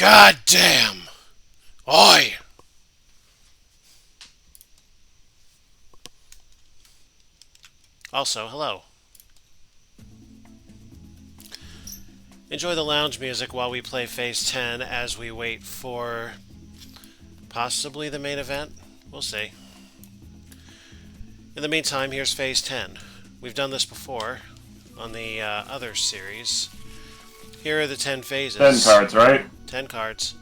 God damn! Oi! Also, hello. Enjoy the lounge music while we play Phase 10 as we wait for possibly the main event. We'll see. In the meantime, here's Phase 10. We've done this before on the other series. Here are the 10 phases. 10 cards, right? 10 cards.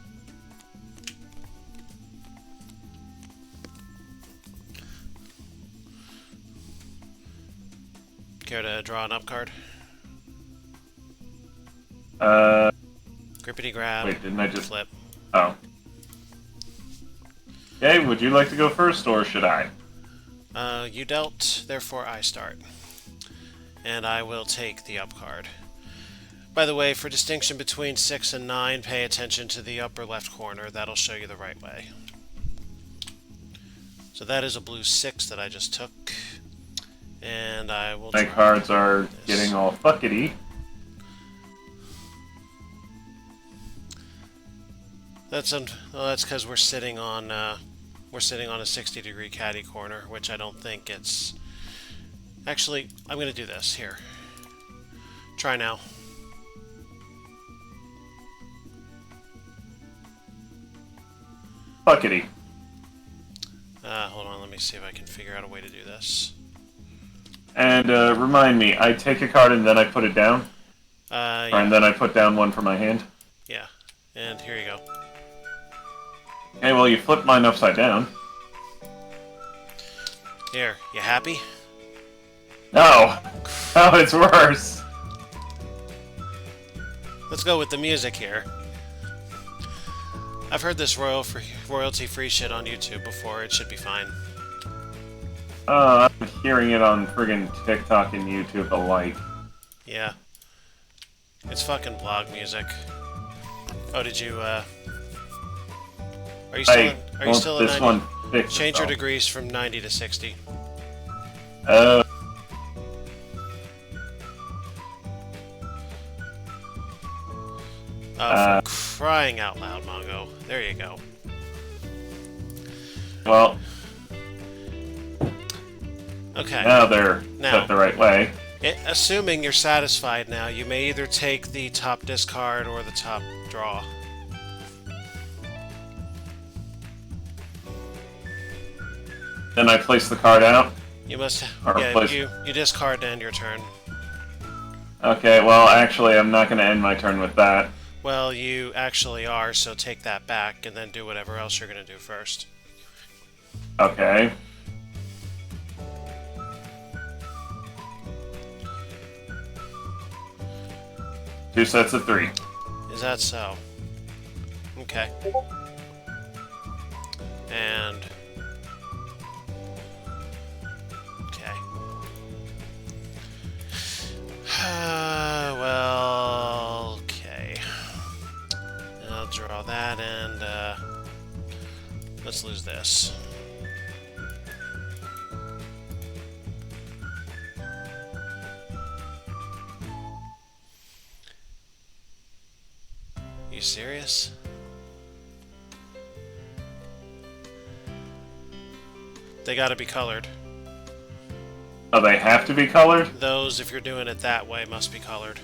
Care to draw an up card? Grippity grab. Wait, didn't I just... Flip. Oh. Okay, would you like to go first, or should I? You dealt, therefore I start. And I will take the up card. By the way, for distinction between 6 and 9, pay attention to the upper left corner. That'll show you the right way. So that is a blue 6 that I just took. And I will My draw cards are this. getting all fuckety. That's because we're sitting on a 60-degree caddy corner, which I don't think it's. Actually, I'm gonna do this here. Try now. Fuckety. Hold on, let me see if I can figure out a way to do this. And remind me, I take a card and then I put it down? Yeah. And then I put down one from my hand? Yeah, and here you go. Okay, well, you flipped mine upside down. Here, you happy? No! Oh, it's worse! Let's go with the music here. I've heard this royalty-free shit on YouTube before. It should be fine. I'm hearing it on friggin' TikTok and YouTube alike. Yeah. It's fucking blog music. Oh, did you, Are you still Hey, are you still at this 90? one fixed Change your itself. degrees from 90 to 60. Uh, For crying out loud, Mongo. There you go. well, Okay. now they're Now. set the right way. Assuming you're satisfied now, you may either take the top discard or the top draw. Then I place the card out. You must. Or Yeah, place- you discard to end your turn. Okay, well, actually, I'm not going to end my turn with that. Well, you actually are, so take that back and then do whatever else you're going to do first. Okay. Two sets of three. Is that so? Okay. And... Okay. Well, okay. I'll draw that and, let's lose this. You serious? They gotta be colored. Oh, they have to be colored? Those, if you're doing it that way, must be colored.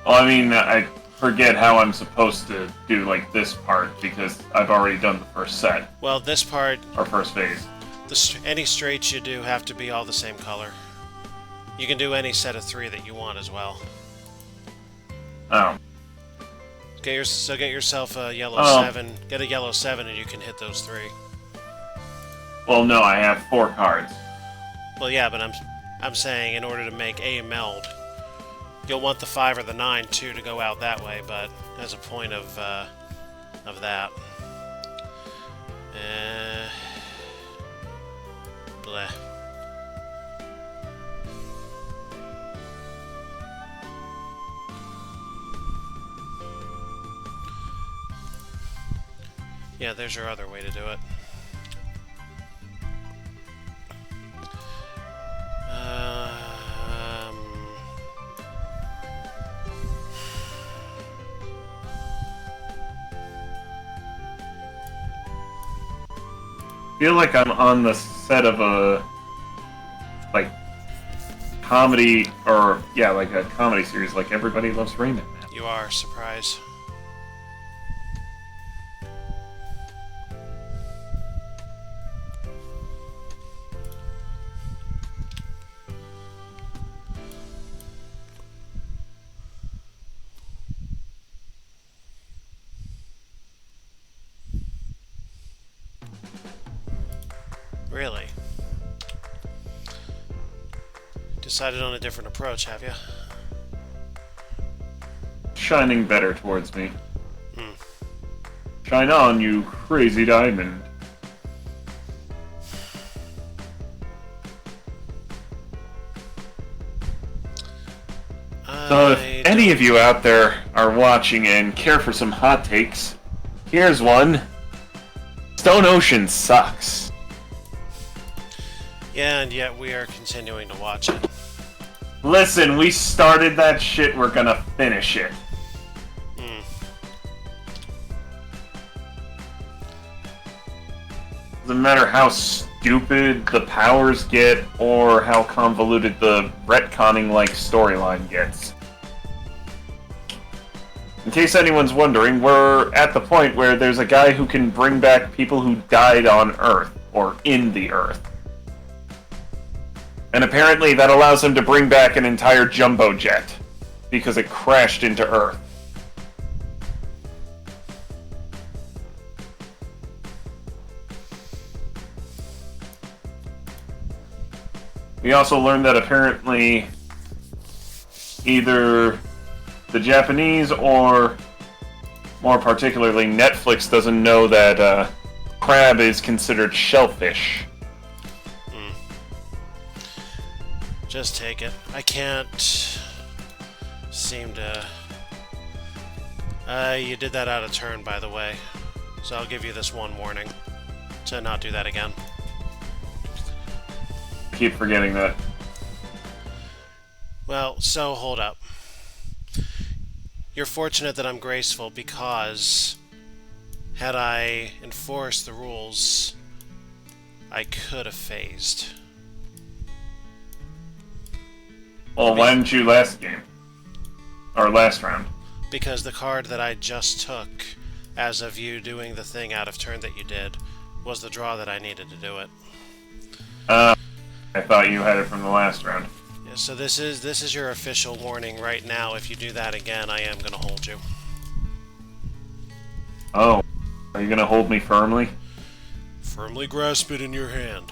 Well, I mean, I forget how I'm supposed to do, like, this part, because I've already done the first set, Well, this part, or first phase. any straights you do have to be all the same color. You can do any set of 3 that you want as well. Oh. Get yourself a yellow Oh. 7. Get a yellow 7 and you can hit those 3. Well, no, I have 4 cards. Well, yeah, but I'm saying in order to make a meld, you'll want the 5 or the 9 too to go out that way. But as a point of that, bleh. Yeah, there's your other way to do it. feel like I'm on the set of a like comedy or yeah, like a comedy series like Everybody Loves Raymond. You are. Surprise. Really? Decided on a different approach, have you? Shining better towards me. Shine on, you crazy diamond. So if any of you out there are watching and care for some hot takes, here's one. Stone Ocean sucks. Yeah, and yet we are continuing to watch it. Listen, we started that shit, we're gonna finish it. Doesn't matter how stupid the powers get or how convoluted the retconning-like storyline gets. In case anyone's wondering, we're at the point where there's a guy who can bring back people who died on Earth, or in the Earth. And apparently that allows him to bring back an entire jumbo jet, because it crashed into Earth. We also learned that apparently either the Japanese or more particularly Netflix doesn't know that crab is considered shellfish. Just take it. I can't seem to... you did that out of turn, by the way. So I'll give you this one warning to not do that again. Keep forgetting that. Well, so hold up. You're fortunate that I'm graceful because had I enforced the rules, I could have phased. Well, why didn't you last game? Or last round? Because the card that I just took, as of you doing the thing out of turn that you did, was the draw that I needed to do it. I thought you had it from the last round. Yeah, so this is your official warning right now. If you do that again, I am going to hold you. Oh. Are you going to hold me firmly? Firmly grasp it in your hand.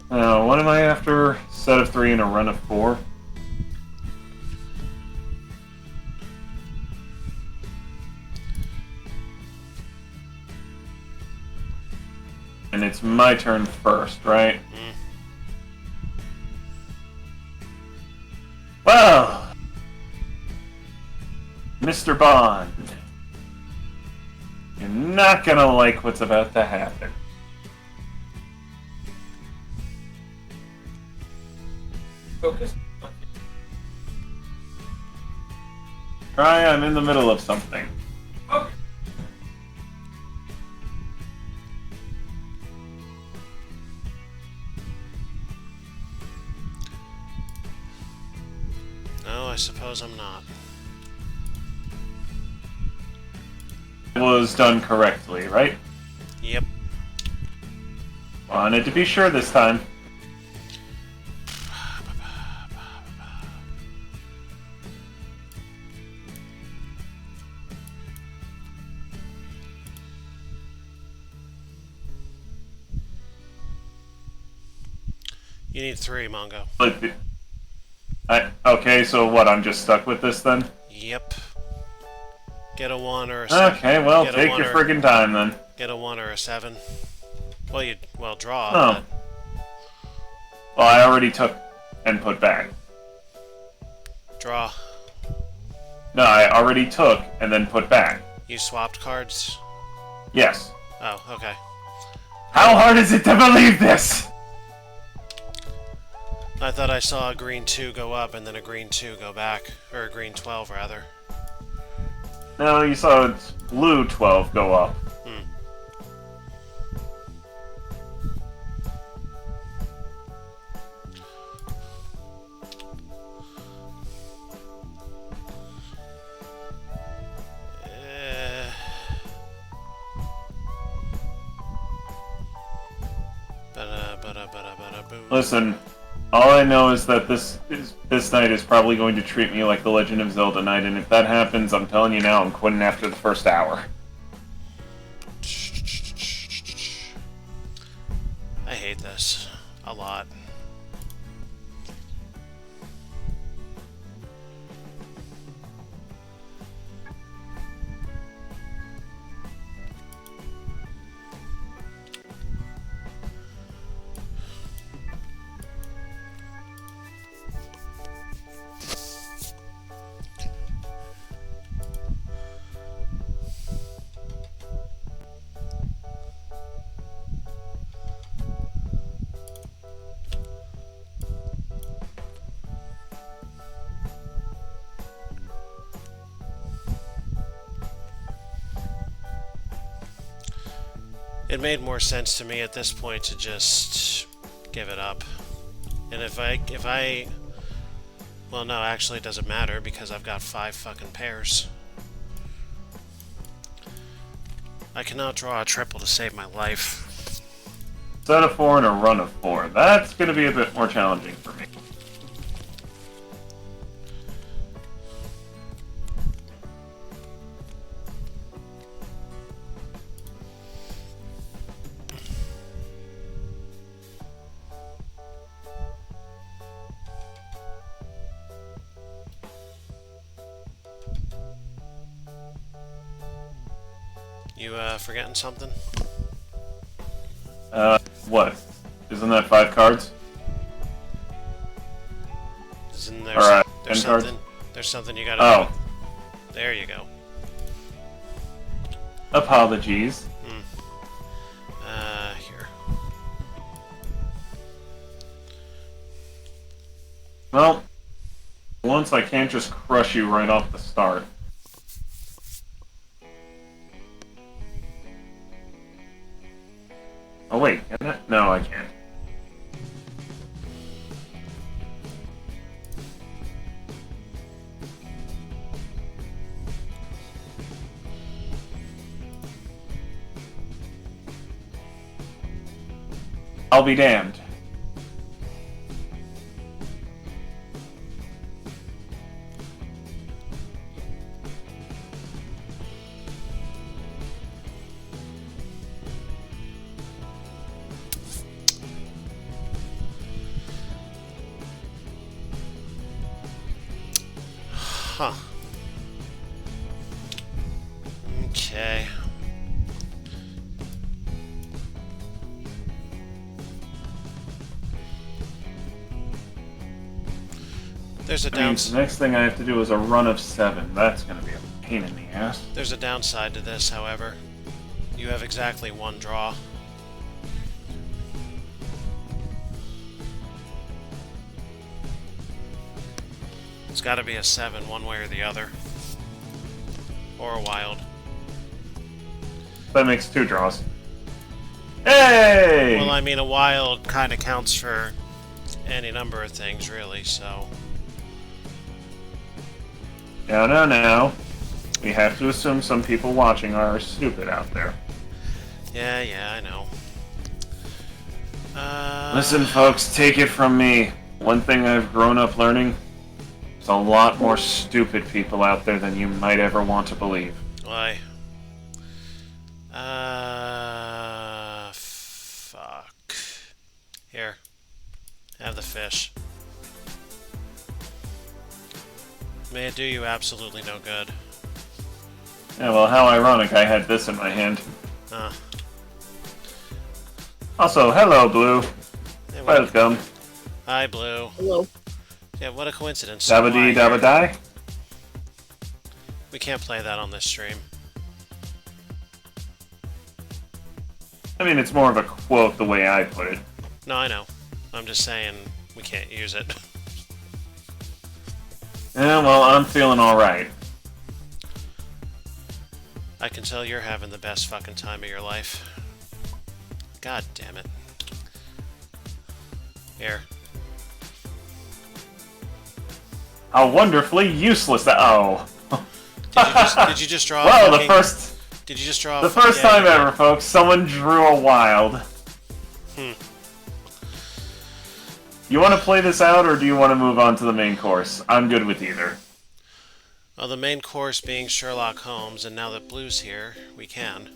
What am I after? Set of 3 and a run of 4? And it's my turn first, right? Well, Mr. Bond, you're not gonna like what's about to happen. Focus. Try, I'm in the middle of something. Okay. No, I suppose I'm not. It was done correctly, right? Yep. Wanted to be sure this time. You need 3, Mongo. Okay, so what, I'm just stuck with this then? Yep. Get a 1 or a 7. Okay, well, Get a take 1 your or- friggin' time then. Get a 1 or a 7. Well, draw. Oh. Well, I already took and put back. But draw. No, I already took and then put back. You swapped cards? Yes. Oh, okay. How hard is it to believe this? I thought I saw a green 2 go up and then a green 2 go back. Or a green 12, rather. No, you saw its blue 12 go up. Hmm. Eh, boom. Listen, all I know is that this night is probably going to treat me like the Legend of Zelda night, and if that happens, I'm telling you now, I'm quitting after the first hour. I hate this a lot. It made more sense to me at this point to just give it up. And if I, well, no, actually it doesn't matter because I've got 5 fucking pairs. I cannot draw a triple to save my life. Set of 4 and a run of 4. That's going to be a bit more challenging for me. You forgetting something? What? Isn't that 5 cards? Isn't there Or, 10 there's cards? something? There's something you gotta Oh, do. There you go. apologies. Here. Well, once I can't just crush you right off the start. Oh wait, can I? No, I can't. I'll be damned. Huh. Okay. There's a Means the next thing I have to do is a run of 7. That's going to be a pain in the ass. There's a downside to this, however. You have exactly 1 draw. It's got to be a 7 one way or the other. Or a wild. That makes 2 draws. Hey! Well, I mean, a wild kind of counts for any number of things, really, so... No. We have to assume some people watching are stupid out there. Yeah, I know. Listen, folks, take it from me. One thing I've grown up learning: there's a lot more stupid people out there than you might ever want to believe. Why? Fuck. Here. Have the fish. May it do you absolutely no good. Yeah, well, how ironic I had this in my hand. Also, hello, Blue. Hey, what Welcome. Hi, Blue. Hello. Yeah, what a coincidence. So am I Dabba-dee, here. dabba-die. We can't play that on this stream. I mean, it's more of a quote the way I put it. No, I know. I'm just saying we can't use it. Yeah, well, I'm feeling alright. I can tell you're having the best fucking time of your life. God damn it. Here. How wonderfully useless that. Oh. Did you just draw? Well, fucking, the first. Did you just draw? The first yeah, time you ever, folks, someone drew a wild. did. You want to play this out, or do you want to move on to the main course? I'm good with either. Well, the main course being Sherlock Holmes, and now that Blue's here, we can.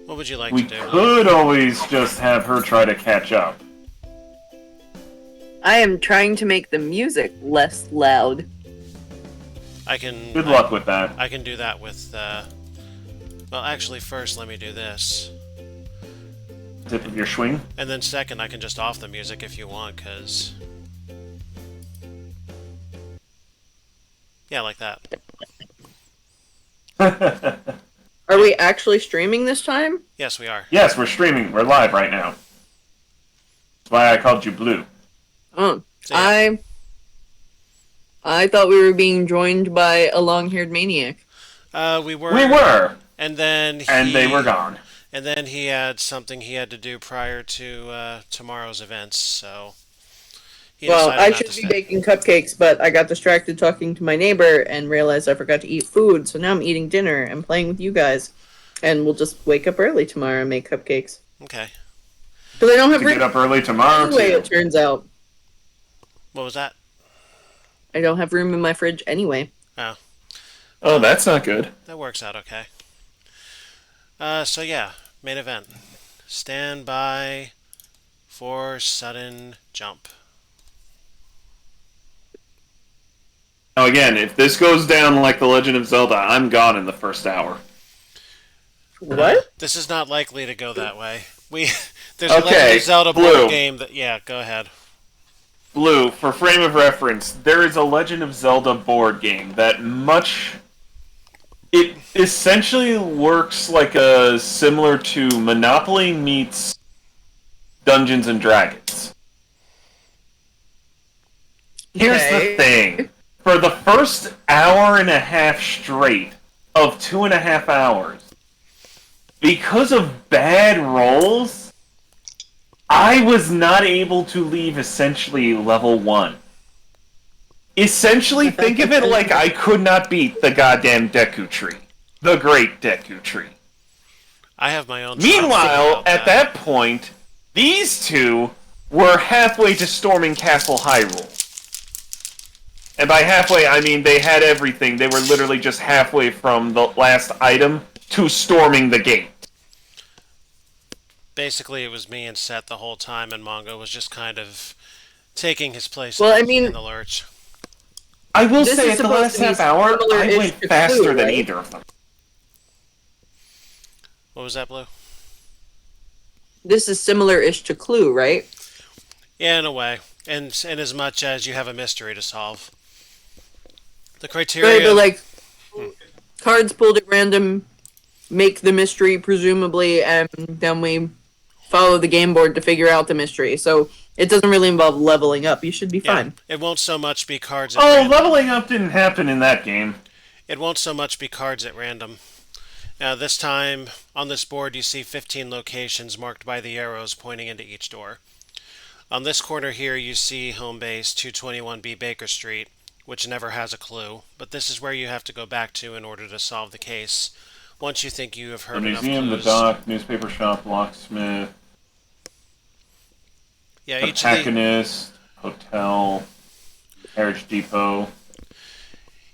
What would you like We to do, Blue? could always just have her try to catch up. I am trying to make the music less loud. I can. Good luck with that. I can do that with. Well, actually, first let me do this, Tip of your swing. and then second, I can just off the music if you want, cause. Yeah, like that. Are we actually streaming this time? Yes, we are. Yes, we're streaming. We're live right now. That's why I called you Blue. Oh, So, yeah. I thought we were being joined by a long-haired maniac. We were. We were, And then. and they were gone. And then he had something he had to do prior to tomorrow's events, so. He Well, decided I not should to be stay. baking cupcakes, but I got distracted talking to my neighbor and realized I forgot to eat food, so now I'm eating dinner and playing with you guys. And we'll just wake up early tomorrow and make cupcakes. Okay. Because I don't have To get room up early tomorrow, anyway, too. it turns out. What was that? I don't have room in my fridge anyway. Oh, that's not good. That works out okay. So yeah, main event. Stand by for sudden jump. Now, again, if this goes down like The Legend of Zelda, I'm gone in the first hour. What? This is not likely to go that way. There's Okay, a Legend of Zelda Blue. board game that go ahead. Blue, for frame of reference, there is a Legend of Zelda board game that it essentially works like a similar to Monopoly meets Dungeons and Dragons. Here's Okay. the thing. For the first hour and a half straight of 2.5 hours, because of bad rolls, I was not able to leave essentially level 1. Essentially, think of it like I could not beat the goddamn Deku Tree. The Great Deku Tree. I have my own. Meanwhile, thoughts at about that point, these two were halfway to storming Castle Hyrule. And by halfway, I mean they had everything. They were literally just halfway from the last item to storming the gate. Basically, it was me and Seth the whole time, and Mongo was just kind of taking his place. Well, I in mean- the lurch. I will This say, is at the supposed last to be half hour, I similar-ish went to faster Clue, than right? either of them. What was that, Blue? This is similar-ish to Clue, right? Yeah, in a way, and as much as you have a mystery to solve. The Right, criteria. but like cards pulled at random make the mystery presumably, and then we follow the game board to figure out the mystery. So it doesn't really involve leveling up. You should be yeah, fine. it won't so much be cards at Oh, random. leveling up didn't happen in that game. It won't so much be cards at random. This time, on this board, you see 15 locations marked by the arrows pointing into each door. On this corner here, you see home base 221B Baker Street, which never has a clue, but this is where you have to go back to in order to solve the case. Once you think you have heard The enough museum, the clues. dock, newspaper shop, locksmith, Yeah, the each of the, Tachinist, hotel, carriage depot.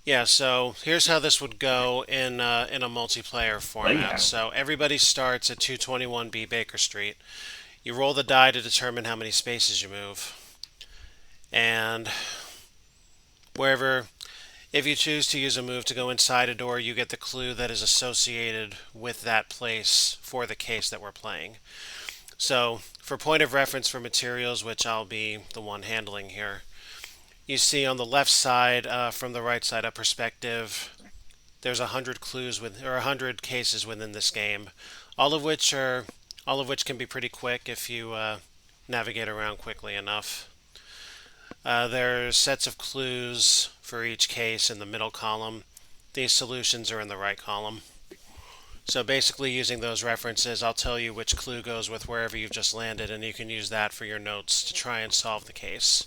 yeah. So here's how this would go in a multiplayer format. Layout. So everybody starts at 221B Baker Street. You roll the die to determine how many spaces you move, and wherever, if you choose to use a move to go inside a door, you get the clue that is associated with that place for the case that we're playing. So, for point of reference for materials, which I'll be the one handling here, you see on the left side, from the right side up perspective, there's 100 clues or 100 cases within this game, all of which can be pretty quick if you navigate around quickly enough. There's sets of clues for each case in the middle column. these solutions are in the right column. So basically using those references, I'll tell you which clue goes with wherever you've just landed, and you can use that for your notes to try and solve the case.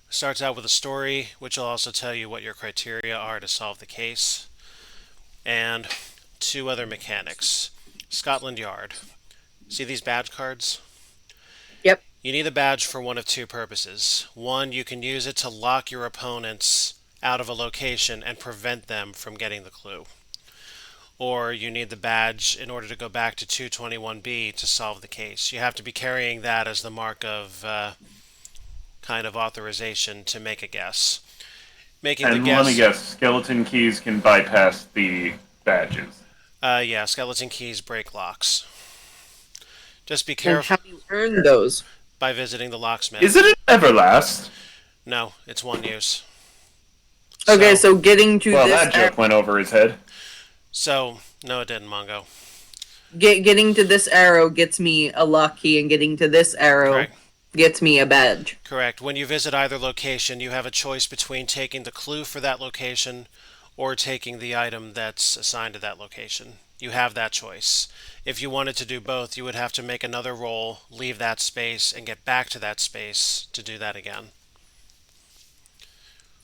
Starts out with a story, which will also tell you what your criteria are to solve the case, and two other mechanics. Scotland Yard. See these badge cards? Yep. You need a badge for one of two purposes. One, you can use it to lock your opponents out of a location and prevent them from getting the clue. Or you need the badge in order to go back to 221B to solve the case. You have to be carrying that as the mark of kind of authorization to make a guess. Making the And guess. let me guess, skeleton keys can bypass the badges. Yeah, skeleton keys break locks. Just be And careful how do you earn those? by visiting the locksmith. Is it an Everlast? No, it's one use. Okay, so getting to Well, this that joke went over his head. So, no, it didn't, Mongo. getting to this arrow gets me a lock key, and getting to this arrow Correct. gets me a badge. Correct. When you visit either location, you have a choice between taking the clue for that location or taking the item that's assigned to that location. You have that choice. If you wanted to do both, you would have to make another roll, leave that space, and get back to that space to do that again.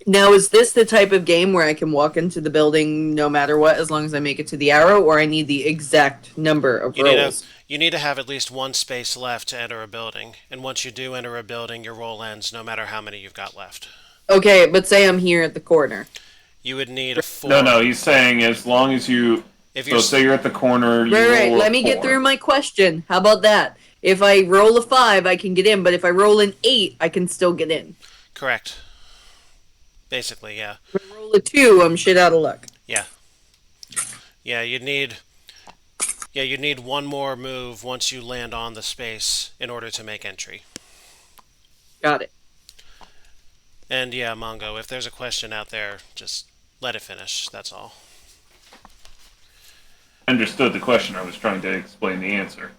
Now, is this the type of game where I can walk into the building no matter what, as long as I make it to the arrow, or I need the exact number of rolls? You need to have at least one space left to enter a building, and once you do enter a building, your roll ends no matter how many you've got left. Okay, but say I'm here at the corner. You would need a 4. No, he's saying as long as you... So say you're at the corner, you Right, roll let a me get 4. through my question. How about that? If I roll a 5, I can get in, but if I roll an 8, I can still get in. Correct. Basically, yeah. If I roll a 2, I'm shit out of luck. Yeah. Yeah, you'd need one more move once you land on the space in order to make entry. Got it. And yeah, Mongo, if there's a question out there, just let it finish. That's all. I understood the question. I was trying to explain the answer.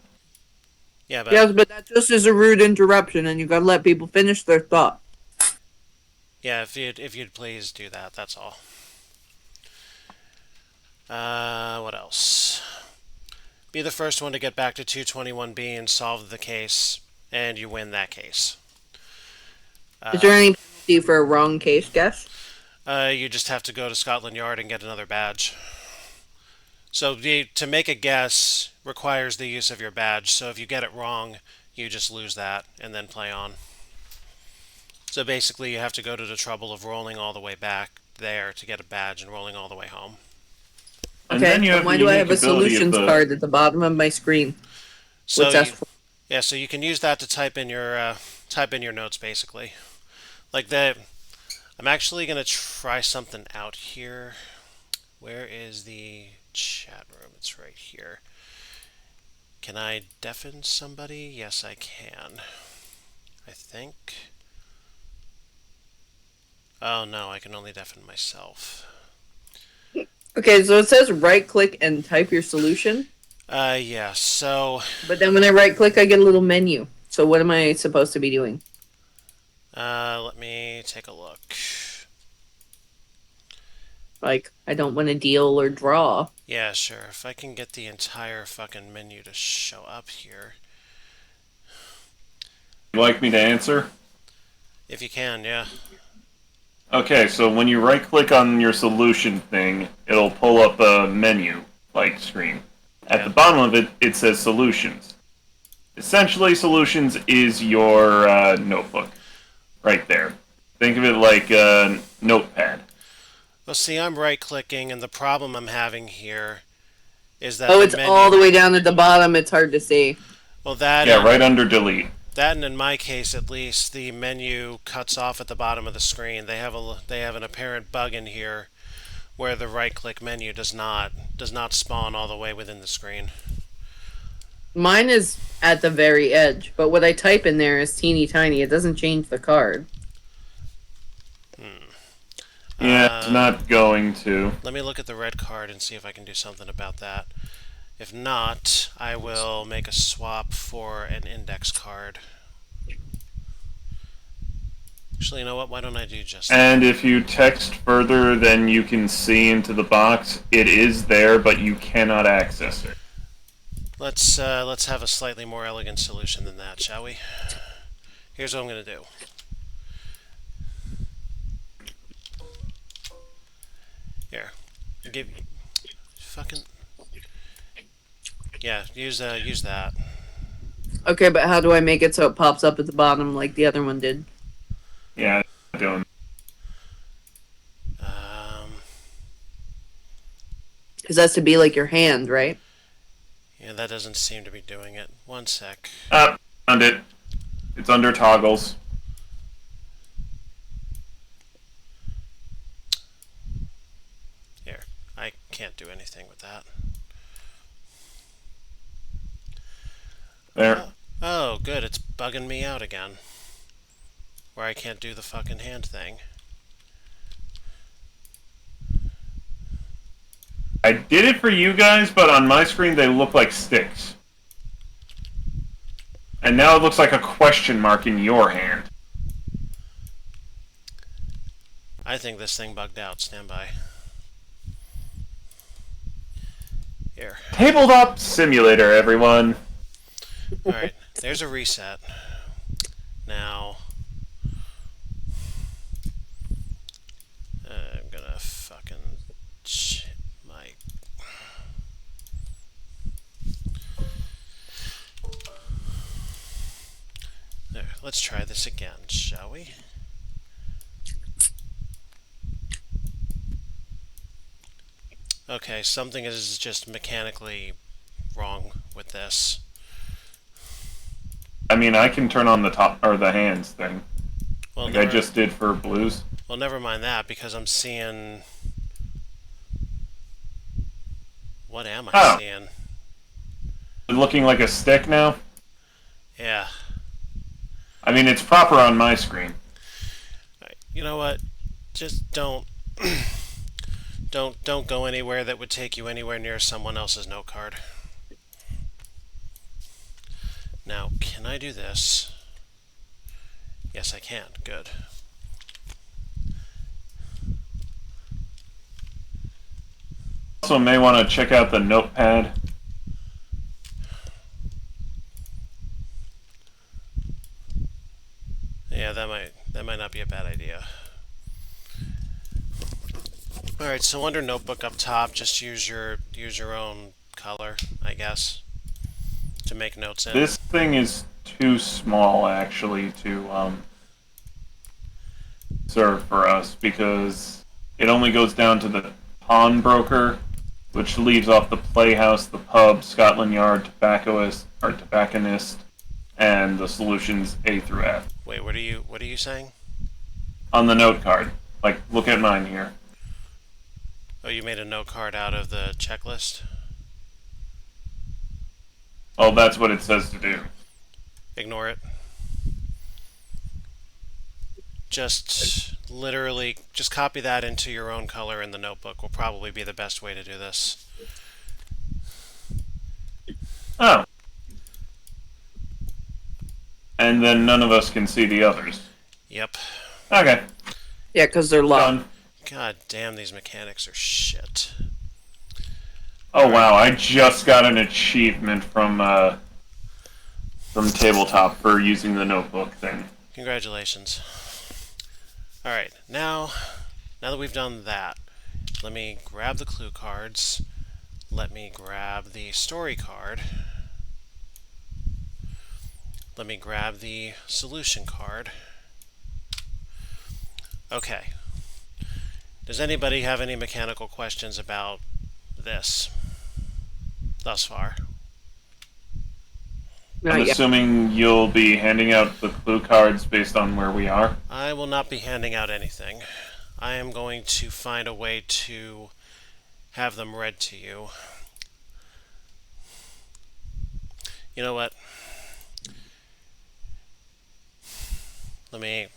Yeah, but Yes, but that just is a rude interruption, and you gotta let people finish their thought. yeah, if you'd please do that. That's all. What else? Be the first one to get back to 221B and solve the case, and you win that case. Is there any penalty for a wrong case guess? You just have to go to Scotland Yard and get another badge. So to make a guess requires the use of your badge. So if you get it wrong, you just lose that and then play on. So basically, you have to go to the trouble of rolling all the way back there to get a badge and rolling all the way home. And Okay, then you have why the do I have a unique ability of solutions the- card at the bottom of my screen? So What's that for? yeah, so you can use that to type in your notes basically. Like that. I'm actually gonna try something out here. Where is the chat room? It's right here. Can I deafen somebody? Yes, I can. I think. Oh no, I can only deafen myself. Okay, so it says right click and type your solution, Yeah, so but then when I right click, I get a little menu. So what am I supposed to be doing? let me take a look. Like, I don't want to deal or draw. Yeah, sure. If I can get the entire fucking menu to show up here. You'd like me to answer? If you can, yeah. Okay, so when you right-click on your solution thing, it'll pull up a menu-like screen. At the bottom of it, it says Solutions. Essentially, Solutions is your notebook. Right there. Think of it like a notepad. Well, see, I'm right-clicking, and the problem I'm having here is that Oh, the it's menu... all the way down at the bottom. It's hard to see. Well, that... Yeah, right under Delete. That, and in my case, at least, the menu cuts off at the bottom of the screen. They have an apparent bug in here where the right-click menu does not spawn all the way within the screen. Mine is at the very edge, but what I type in there is teeny tiny. It doesn't change the card. Yeah, it's not going to. Let me look at the red card and see if I can do something about that. If not, I will make a swap for an index card. Actually, you know what? Why don't I do just And if you text further than you can see into the box, it is there, but you cannot access it. let's have a slightly more elegant solution than that, shall we? Here's what I'm gonna do. Here, give fucking yeah. Use that. Okay, but how do I make it so it pops up at the bottom like the other one did? Yeah, doing. Because that's to be like your hand, right? Yeah, that doesn't seem to be doing it. One sec. Found it. It's under toggles. Here, I can't do anything with that. There. Oh, good. It's bugging me out again. Where I can't do the fucking hand thing. I did it for you guys, but on my screen they look like sticks. And now it looks like a question mark in your hand. I think this thing bugged out. Stand by. Here. Tabletop simulator, everyone. Alright, there's a reset. Now, I'm gonna fucking my. There, let's try this again, shall we? Okay, something is just mechanically wrong with this. I mean, I can turn on the top or the hands thing, Well, like I just did for blues. well, never mind that because I'm seeing. What am I seeing? Looking like a stick now. Yeah. I mean, it's proper on my screen. You know what? Just don't don't go anywhere that would take you anywhere near someone else's note card. Now, can I do this? Yes, I can. Good. Also, may want to check out the notepad. Yeah, that might not be a bad idea. All right, so under notebook up top, just use your own color, I guess, to make notes in. This thing is too small, actually, to serve for us because it only goes down to the pawnbroker, which leaves off the playhouse, the pub, Scotland Yard, tobacconist, and the solutions A through F. Wait, what are you saying? On the note card, like look at mine here. Oh, you made a note card out of the checklist? Oh, that's what it says to do. Ignore it. Just literally, just copy that into your own color in the notebook will probably be the best way to do this. Oh. And then none of us can see the others. Yep. Okay. Yeah, because they're locked. Done. God damn, these mechanics are shit. Oh wow, I just got an achievement from tabletop for using the notebook thing. Congratulations. Alright, now that we've done that, let me grab the clue cards. Let me grab the story card. Let me grab the solution card. Okay. Does anybody have any mechanical questions about this thus far? I'm assuming you'll be handing out the clue cards based on where we are. I will not be handing out anything. I am going to find a way to have them read to you. You know what? Let me.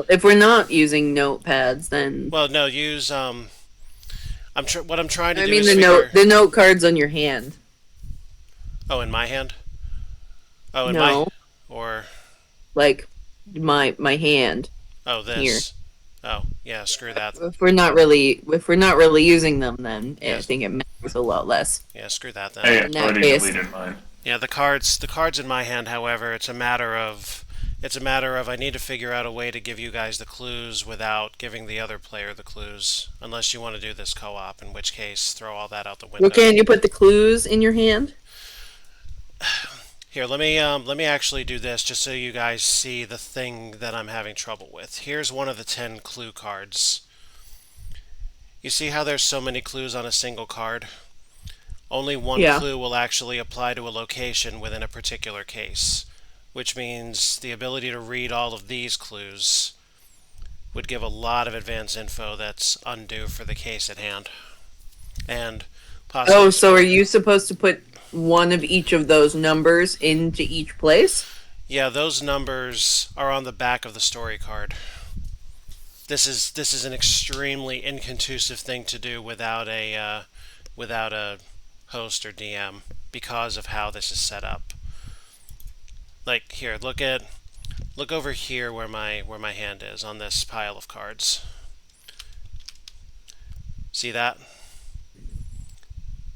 If we're not using notepads, then Well, no. Use what I'm trying to I do mean is the figure. the note cards on your hand. Oh, in my hand. Oh, in No. my or. Like my hand. Oh, here. this. Oh, yeah, screw that. If we're not really using them, then I Yes. think it matters a lot less. Yeah, screw that then. Hey, In I that already case, deleted mine. Yeah, the cards in my hand, however, it's a matter of I need to figure out a way to give you guys the clues without giving the other player the clues, unless you want to do this co-op, in which case throw all that out the well, window. can you put the clues in your hand? Here, let me actually do this just so you guys see the thing that I'm having trouble with. Here's one of the 10 clue cards. You see how there's so many clues on a single card? Only one Yeah. clue will actually apply to a location within a particular case, which means the ability to read all of these clues would give a lot of advanced info that's undue for the case at hand. And Oh, possibly so are you supposed to put one of each of those numbers into each place? yeah, those numbers are on the back of the story card. This is an extremely inconducive thing to do without a host or DM because of how this is set up. Like here, look over here where my hand is on this pile of cards. See that?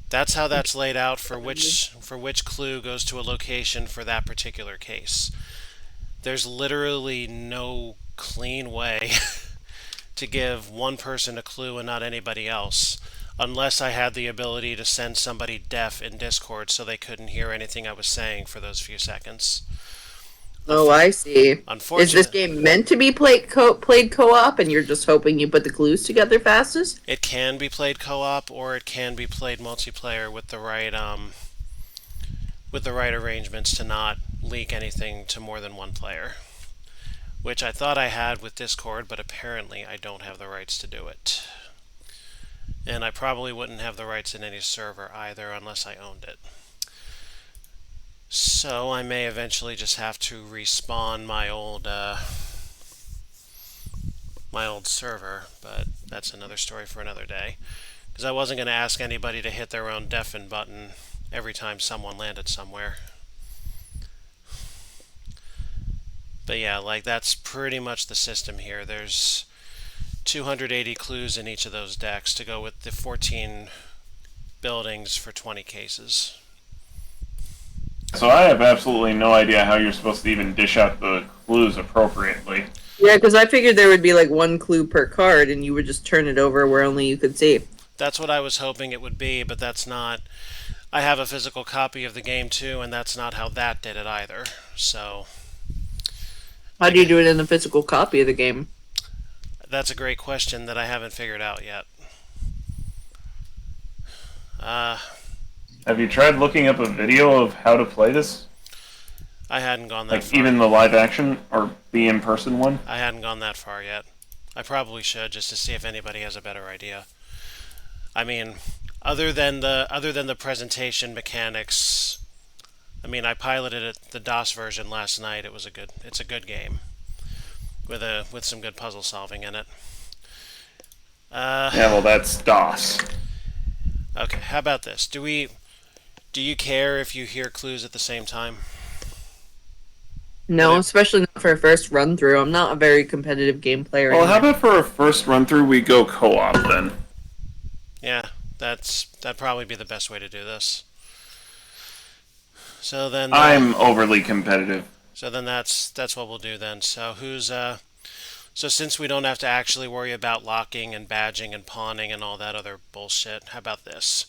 That's how that's laid out for which clue goes to a location for that particular case. There's literally no clean way to give one person a clue and not anybody else, unless I had the ability to send somebody deaf in Discord so they couldn't hear anything I was saying for those few seconds. Oh, I see. Is this Unfortunate. game meant to be played co-op, and you're just hoping you put the clues together fastest? It can be played co-op or it can be played multiplayer with the right arrangements to not leak anything to more than one player. Which I thought I had with Discord, but apparently I don't have the rights to do it. And I probably wouldn't have the rights in any server either unless I owned it. So I may eventually just have to respawn my old server, but that's another story for another day. Because I wasn't going to ask anybody to hit their own deafen button every time someone landed somewhere. But yeah, like that's pretty much the system here. There's 280 clues in each of those decks to go with the 14 buildings for 20 cases. So I have absolutely no idea how you're supposed to even dish out the clues appropriately. Yeah, because I figured there would be like one clue per card, and you would just turn it over where only you could see. That's what I was hoping it would be, but that's not. I have a physical copy of the game too, and that's not how that did it either. So How do you do it in the physical copy of the game? that's a great question that I haven't figured out yet. Uh, Have you tried looking up a video of how to play this? I hadn't gone that Like far. even the live action or the in-person one? I hadn't gone that far yet. I probably should just to see if anybody has a better idea. I mean, other than the presentation mechanics, I mean, I piloted the DOS version last night. It's a good game with some good puzzle solving in it. Yeah, well, that's DOS. Okay, how about this? Do you care if you hear clues at the same time? No, Would it- especially not for a first run through. I'm not a very competitive game player. Well, how anyway. about for a first run through we go co-op then? Yeah, that'd probably be the best way to do this. So then, I'm overly competitive. that's what we'll do then. So since we don't have to actually worry about locking and badging and pawning and all that other bullshit, how about this?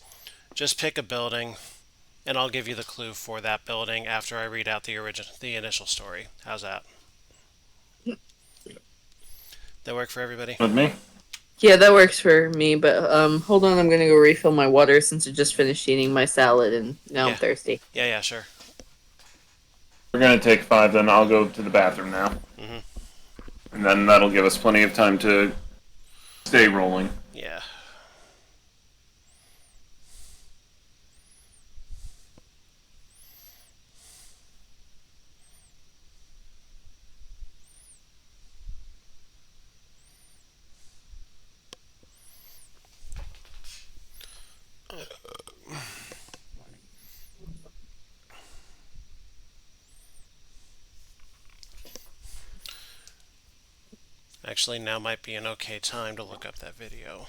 Just pick a building, and I'll give you the clue for that building after I read out the initial story. How's that? That work for everybody? With me? Yeah, that works for me. But hold on, I'm gonna go refill my water since I just finished eating my salad and now Yeah. I'm thirsty. Yeah, sure. We're gonna take 5, then I'll go to the bathroom now. Mhm. And then that'll give us plenty of time to stay rolling. Yeah. Actually, now might be an okay time to look up that video.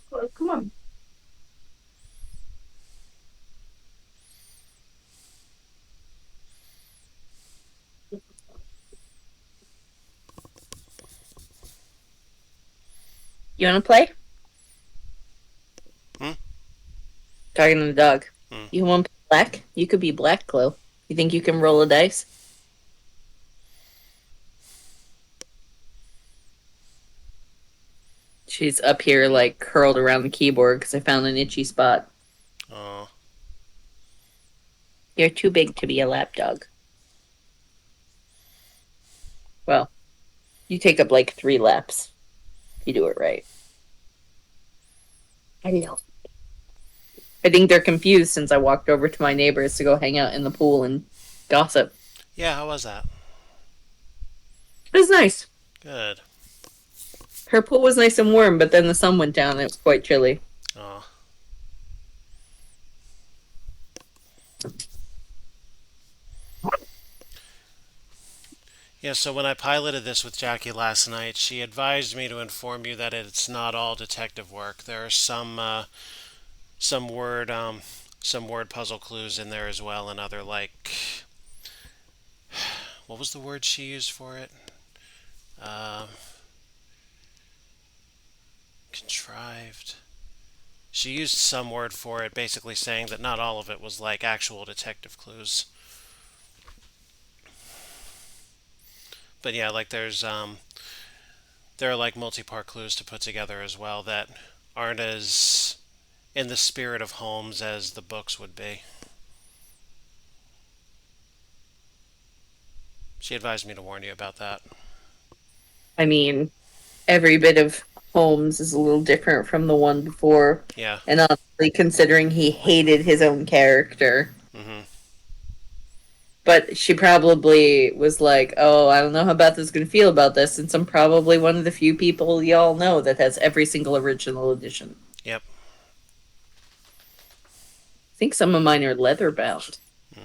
Well, come on. You want to play? Hmm? Talking to the dog. Hmm. You want to play black? You could be black, Chloe. You think you can roll a dice? She's up here, like, curled around the keyboard because I found an itchy spot. Oh, You're too big to be a lap dog. Well, you take up like 3 laps if you do it right. I know. I think they're confused since I walked over to my neighbors to go hang out in the pool and gossip. yeah. How was that? It was nice. Good. Her pool was nice and warm, but then the sun went down and it was quite chilly. Oh, yeah. So when I piloted this with Jackie last night, she advised me to inform you that it's not all detective work. There are some word some word puzzle clues in there as well, and other like what was the word she used for it? Um, Contrived. She used some word for it, basically saying that not all of it was like actual detective clues. But yeah, like there are like multi-part clues to put together as well that aren't as in the spirit of Holmes as the books would be. She advised me to warn you about that. I mean, every bit of Holmes is a little different from the one before. Yeah. And honestly, considering he hated his own character. Mhm. But she probably was like, oh, I don't know how Beth is going to feel about this, since I'm probably one of the few people y'all know that has every single original edition. Yep. I think some of mine are leather bound. Mm.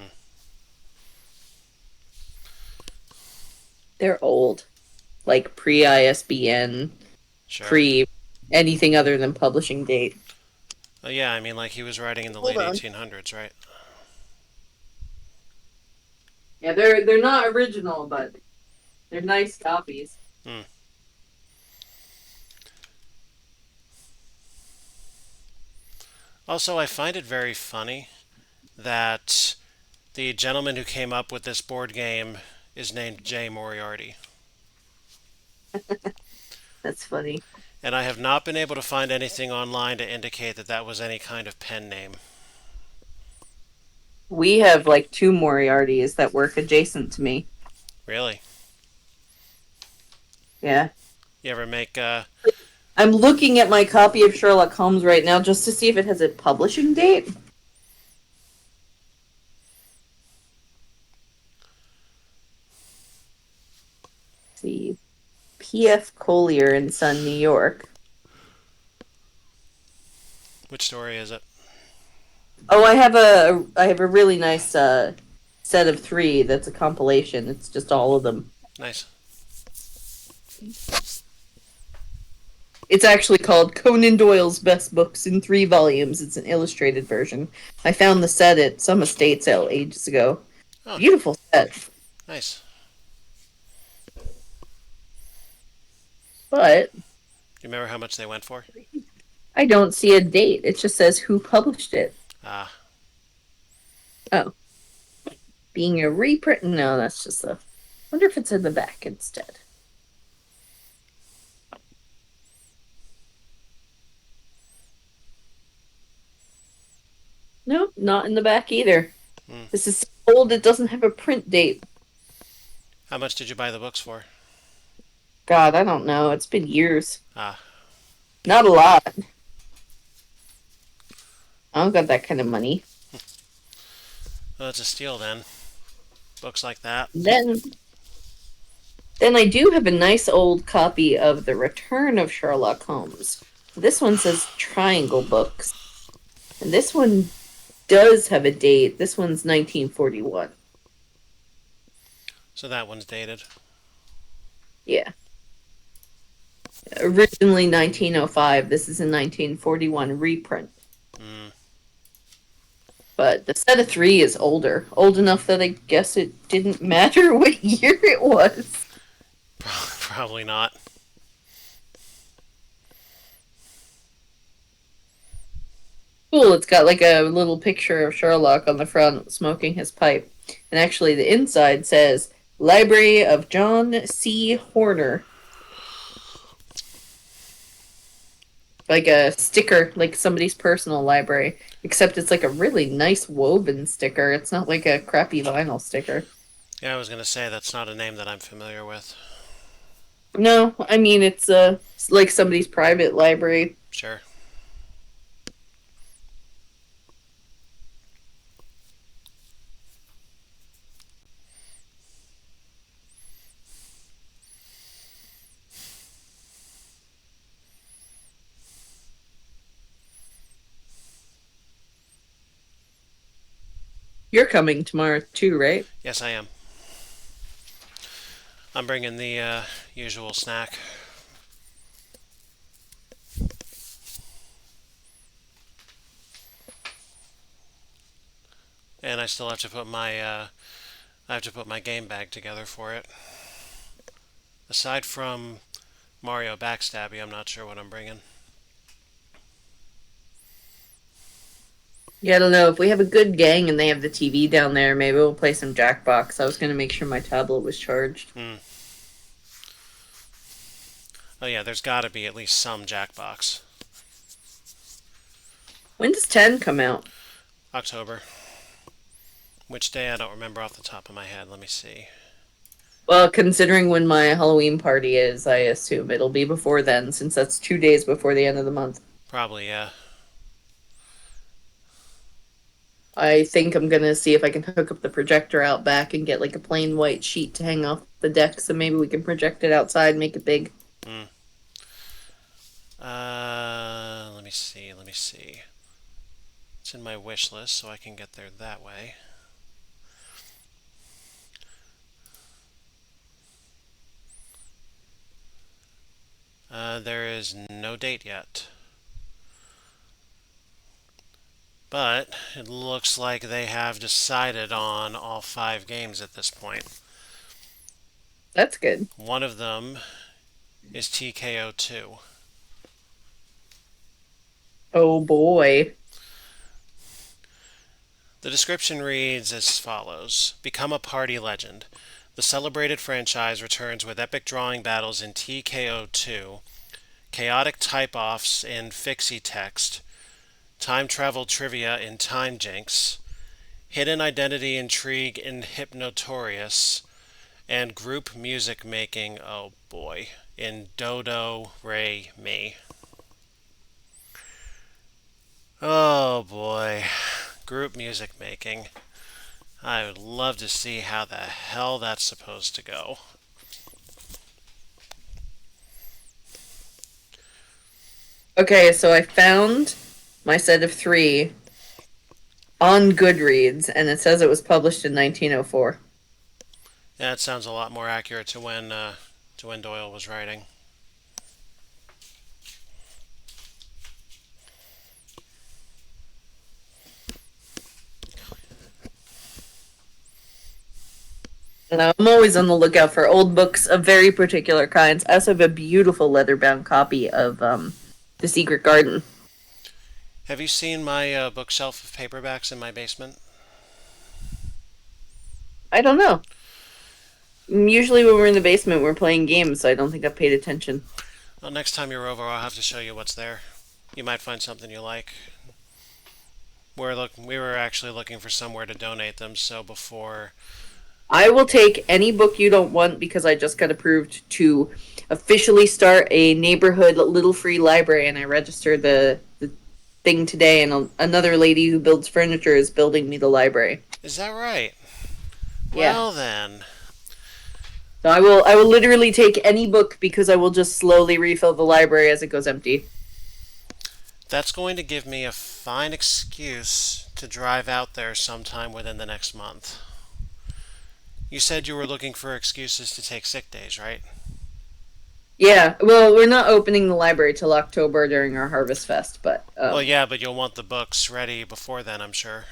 They're old. Like pre ISBN, Sure. pre anything other than publishing date. Oh yeah, I mean like he was writing in the Hold late on. 1800s, right? Yeah, they're not original, but they're nice copies. Hmm. Also, I find it very funny that the gentleman who came up with this board game is named Jay Moriarty. That's funny. And I have not been able to find anything online to indicate that that was any kind of pen name. We have like 2 Moriartys that work adjacent to me. Really? Yeah. You ever make, I'm looking at my copy of Sherlock Holmes right now just to see if it has a publishing date. Let's see. P.F. Collier and Son, New York. which story is it? Oh, I have a really nice set of 3 that's a compilation. It's just all of them. Nice. It's actually called Conan Doyle's Best Books in 3 volumes. It's an illustrated version. I found the set at some estate sale ages ago. Oh, Beautiful set. nice. But Do you remember how much they went for? I don't see a date. It just says who published it. Ah, Oh. Being a reprint? No, that's just a... wonder if it's in the back instead. Nope, not in the back either. Hmm. This is so old it doesn't have a print date. How much did you buy the books for? God, I don't know. It's been years. Ah, Not a lot. I don't got that kind of money. Well, it's a steal then. Books like that. Then I do have a nice old copy of The Return of Sherlock Holmes. This one says Triangle Books. And this one does have a date. This one's 1941. So that one's dated. Yeah. Originally 1905. This is a 1941 reprint. Mm, But the set of three is older. Old enough that I guess it didn't matter what year it was. probably not. Cool, it's got like a little picture of Sherlock on the front smoking his pipe. And actually, the inside says Library of John C. Horner. Like a sticker, like somebody's personal library. Except it's like a really nice woven sticker. It's not like a crappy vinyl sticker. Yeah, I was going to say that's not a name that I'm familiar with. No, I mean it's like somebody's private library. Sure. You're coming tomorrow too, right? Yes, I am. I'm bringing the usual snack. And I still have to put my game bag together for it. Aside from Mario Backstabby, I'm not sure what I'm bringing. Yeah, I don't know. If we have a good gang and they have the TV down there, maybe we'll play some Jackbox. I was gonna make sure my tablet was charged. Oh yeah, there's got to be at least some Jackbox. When does 10 come out? October. Which day I don't remember off the top of my head. Let me see. Well, considering when my Halloween party is, I assume it'll be before then, since that's 2 days before the end of the month. Probably, yeah. I think I'm gonna see if I can hook up the projector out back and get like a plain white sheet to hang off the deck, so maybe we can project it outside and make it big. Let me see. Let me see. It's in my wish list, so I can get there that way. There is no date yet. But it looks like they have decided on all 5 games at this point. That's good. One of them is TKO 2. Oh boy. The description reads as follows: Become a party legend. The celebrated franchise returns with epic drawing battles in TKO 2, chaotic type-offs in fixie text, time travel trivia in Time Jinx, hidden identity intrigue in Hypnotorious, and group music making, oh boy, in Dodo Re Mi. Oh boy, group music making. I would love to see how the hell that's supposed to go. Okay, so I found my set of 3 on Goodreads, and it says it was published in 1904. Yeah, it sounds a lot more accurate to when Doyle was writing. And I'm always on the lookout for old books of very particular kinds. I also have a beautiful leather-bound copy of The Secret Garden. Have you seen my bookshelf of paperbacks in my basement? I don't know. Usually when we're in the basement, we're playing games, so I don't think I've paid attention. Well, next time you're over, I'll have to show you what's there. You might find something you like. We were actually looking for somewhere to donate them, so before I will take any book you don't want because I just got approved to officially start a neighborhood little free library, and I registered the thing today. And another lady who builds furniture is building me the library. Is that right? Yeah. Well then. So I will literally take any book because I will just slowly refill the library as it goes empty. That's going to give me a fine excuse to drive out there sometime within the next month. You said you were looking for excuses to take sick days, right? Yeah, well, we're not opening the library till October during our Harvest Fest, but Well, yeah, but you'll want the books ready before then, I'm sure.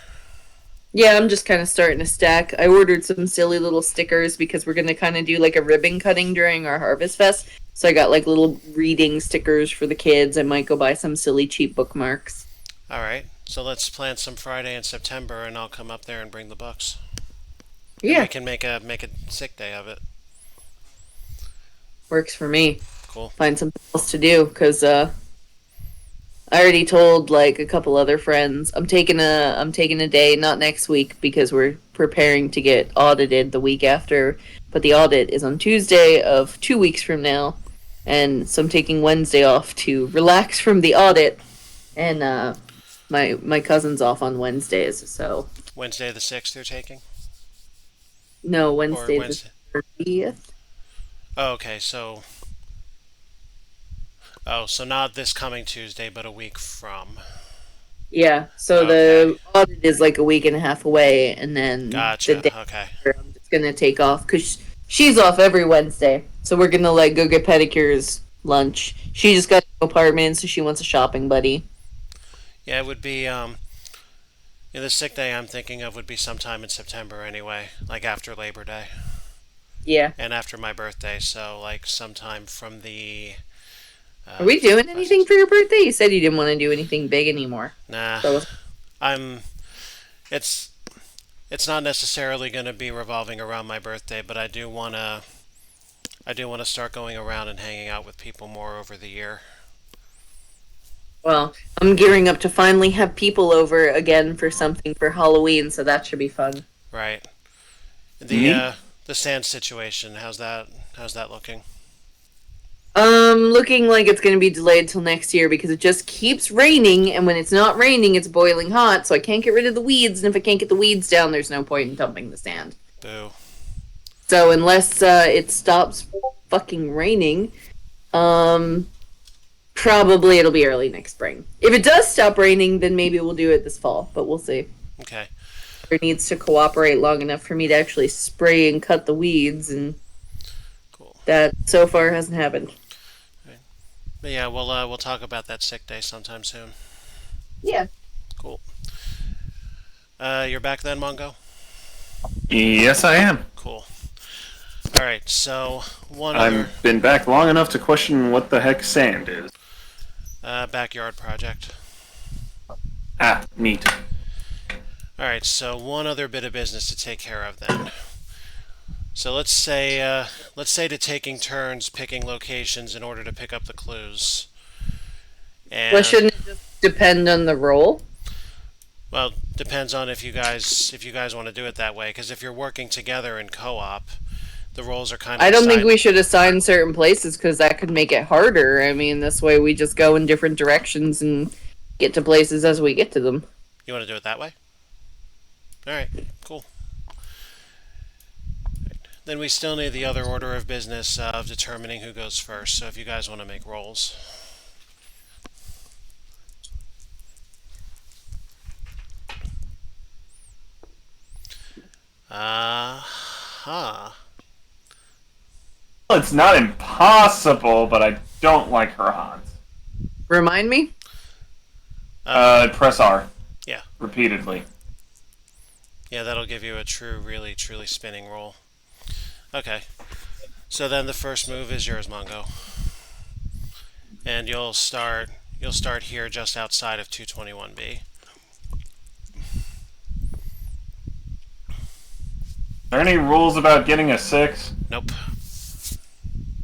yeah, I'm just kind of starting to stack. I ordered some silly little stickers because we're gonna kind of do like a ribbon cutting during our Harvest Fest. So I got like little reading stickers for the kids. I might go buy some silly cheap bookmarks. All right. So let's plan some Friday in September, and I'll come up there and bring the books, and we Yeah, can make a sick day of it. works for me. Cool. Find something else to do because I already told like a couple other friends I'm taking a day, not next week because we're preparing to get audited the week after, but the audit is on Tuesday of 2 weeks from now, and so I'm taking Wednesday off to relax from the audit, and my cousin's off on Wednesdays, so Wednesday the 6th you're taking? no, Or Wednesday the Wednesday? 30th. Oh, okay, so. Oh, so not this coming Tuesday, but a week from. Yeah, so Okay. the audit is like a week and a half away, and then the Gotcha. day Okay. after, I'm just gonna take off because she's off every Wednesday. So we're gonna like go get pedicures, lunch. She just got an apartment, so she wants a shopping buddy. Yeah, it would be, yeah, the sick day I'm thinking of would be sometime in September anyway, like after Labor Day Yeah. and after my birthday, so like sometime from the. Are we doing anything for your birthday? You said you didn't want to do anything big anymore. Nah, So I'm. It's it's not necessarily going to be revolving around my birthday, but I do want to start going around and hanging out with people more over the year. well, I'm gearing up to finally have people over again for something for Halloween, so that should be fun. Right. The Me? uh the sand situation, how's that looking? Looking like it's gonna be delayed till next year because it just keeps raining, and when it's not raining, it's boiling hot, so I can't get rid of the weeds, and if I can't get the weeds down, there's no point in dumping the sand. Boo. So unless it stops fucking raining, um, probably it'll be early next spring. If it does stop raining, then maybe we'll do it this fall, but we'll see. Okay. It needs to cooperate long enough for me to actually spray and cut the weeds, and Cool. that so far hasn't happened. But yeah, we'll talk about that sick day sometime soon. Yeah. Cool. You're back then, Mongo? Yes, I am. Cool. All right. So one other I've been back long enough to question what the heck sand is. backyard project. Ah, neat. All right. So one other bit of business to take care of then. So let's say to taking turns picking locations in order to pick up the clues. And Well, shouldn't it just depend on the role? well, depends on if you guys want to do it that way. Because if you're working together in co-op, the roles are kind of. I don't think decided. we should assign certain places because that could make it harder. I mean, this way we just go in different directions and get to places as we get to them. You want to do it that way? All right. Cool. Then we still need the other order of business of determining who goes first. So if you guys want to make rolls. Huh. Well, it's not impossible, but I don't like her Hans. Remind me? Press R. Yeah. Repeatedly. Yeah, that'll give you a true, really, truly spinning roll. Okay. So then the first move is yours, Mongo. And you'll start here just outside of 221B. Are there any rules about getting a 6? Nope.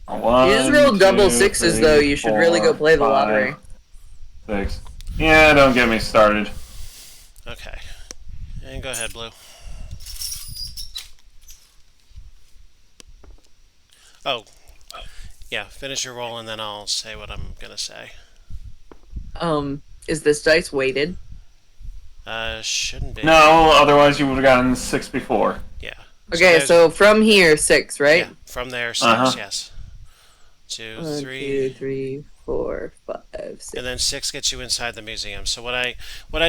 One, You just rolled double two, sixes, three, though. You should really go four, play the five, lottery. 6. Yeah, don't get me started. Okay. And go ahead, Blue. Oh, yeah. Finish your roll, and then I'll say what I'm gonna say. Is this dice weighted? Shouldn't be. No, otherwise you would have gotten 6 before. Yeah. Okay, there's so from here, 6, yeah. right? From there, Uh 6. huh. Yes. Two, 1, three, 2, 3, 4, 5, 6. and then 6 gets you inside the museum. So what I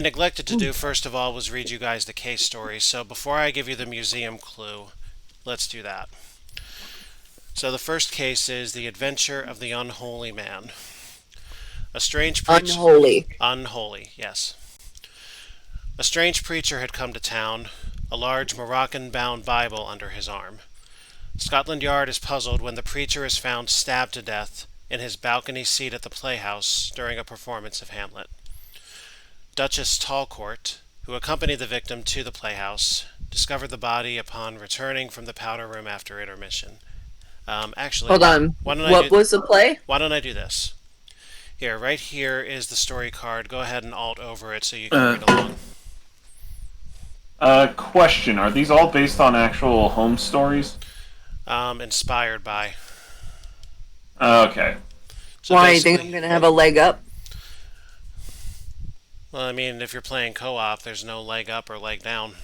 neglected to do first of all was read you guys the case story. So before I give you the museum clue, let's do that. So the first case is The Adventure of the Unholy Man. A strange preacher. Unholy. Unholy, yes. A strange preacher had come to town, a large Moroccan bound Bible under his arm. Scotland Yard is puzzled when the preacher is found stabbed to death in his balcony seat at the playhouse during a performance of Hamlet. Duchess Talcourt, who accompanied the victim to the playhouse, discovered the body upon returning from the powder room after intermission. Actually, Hold on. why don't What was the play? why don't I do this? Here, right here is the story card. Go ahead and alt over it so you can read along. Question: are these all based on actual home stories? Inspired by. Okay. So Why, you think basically, I'm gonna have a leg up? well, I mean, if you're playing co-op, there's no leg up or leg down.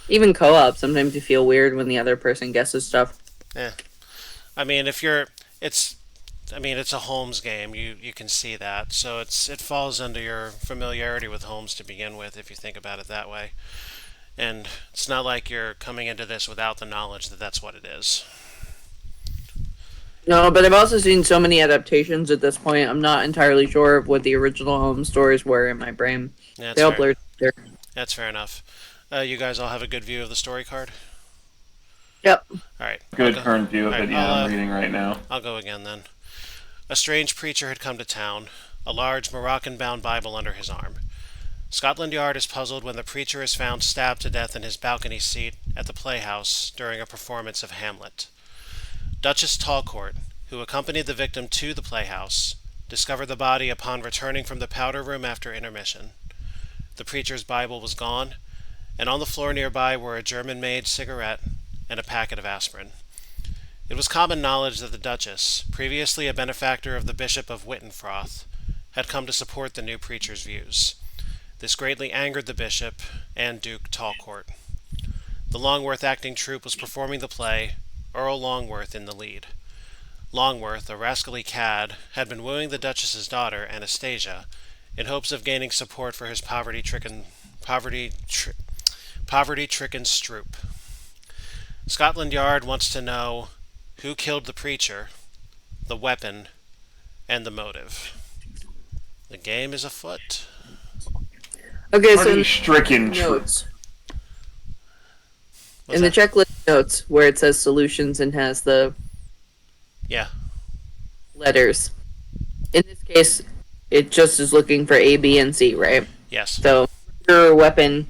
Even co-op, sometimes you feel weird when the other person guesses stuff. I mean, it's a Holmes game. You can see that. So it falls under your familiarity with Holmes to begin with, if you think about it that way. And it's not like you're coming into this without the knowledge that that's what it is. No, but I've also seen so many adaptations at this point. I'm not entirely sure of what the original home stories were in my brain. Yeah, They all blurred together. That's fair enough. You guys all have a good view of the story card. Yep. All right. Good current view of Alright, it. Yeah, I'm reading right now. I'll go again then. A strange preacher had come to town, a large Moroccan-bound Bible under his arm. Scotland Yard is puzzled when the preacher is found stabbed to death in his balcony seat at the playhouse during a performance of Hamlet. Duchess Talcourt, who accompanied the victim to the playhouse, discovered the body upon returning from the powder room after intermission. The preacher's Bible was gone, and on the floor nearby were a German-made cigarette and a packet of aspirin. It was common knowledge that the Duchess, previously a benefactor of the Bishop of Wittenfroth, had come to support the new preacher's views. This greatly angered the bishop and Duke Talcourt. The Longworth acting troupe was performing the play, Earl Longworth in the lead. Longworth, a rascally cad, had been wooing the Duchess's daughter, Anastasia, in hopes of gaining support for his poverty-stricken stroop. Scotland Yard wants to know who killed the preacher, the weapon, and the motive. The game is afoot. Okay, so Poverty-stricken notes. What's In the that? checklist notes where it says solutions and has the Yeah. letters. In this case, it just is looking for A, B, and C, right? Yes. So, your weapon.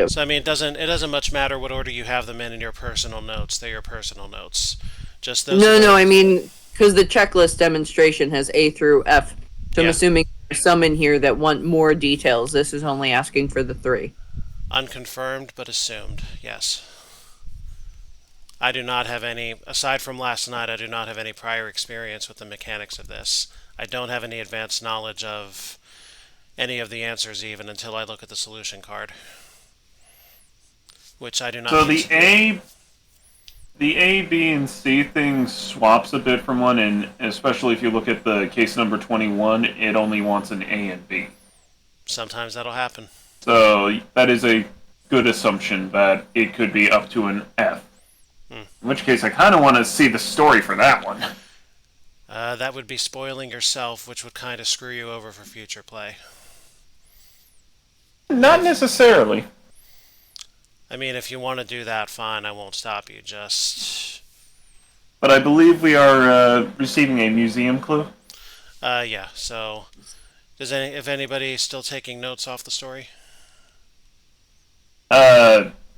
So I mean, it doesn't much matter what order you have them in your personal notes. They're your personal notes. Just those. No, I mean, because the checklist demonstration has A through F. So I'm Yeah. assuming there's some in here that want more details. This is only asking for the 3. Unconfirmed, but assumed. Yes. I do not have any, aside from last night, I do not have any prior experience with the mechanics of this. I don't have any advanced knowledge of any of the answers even until I look at the solution card. Which I do not. So the A, B, and C thing swaps a bit from one, and especially if you look at the case number 21, it only wants an A and B. Sometimes that'll happen. So that is a good assumption that it could be up to an F. In which case, I kind of want to see the story for that one. That would be spoiling yourself, which would kind of screw you over for future play. Not necessarily. I mean, if you want to do that, fine, I won't stop you. Just, But I believe we are receiving a museum clue. yeah. So, if anybody's still taking notes off the story?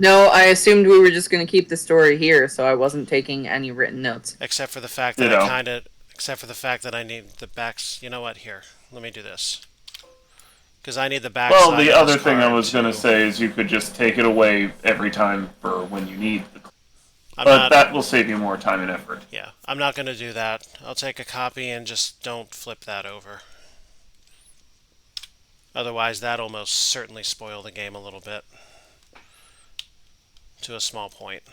No, I assumed we were just going to keep the story here, so I wasn't taking any written notes. Except for the fact that except for the fact that I need the backs. You know what? Here, let me do this. Because I need the back. Well, the other thing I was going to say is you could just take it away every time for when you need the clue. I'm But not. that will save you more time and effort. Yeah, I'm not going to do that. I'll take a copy and just don't flip that over. Otherwise, that'll most certainly spoil the game a little bit. To a small point.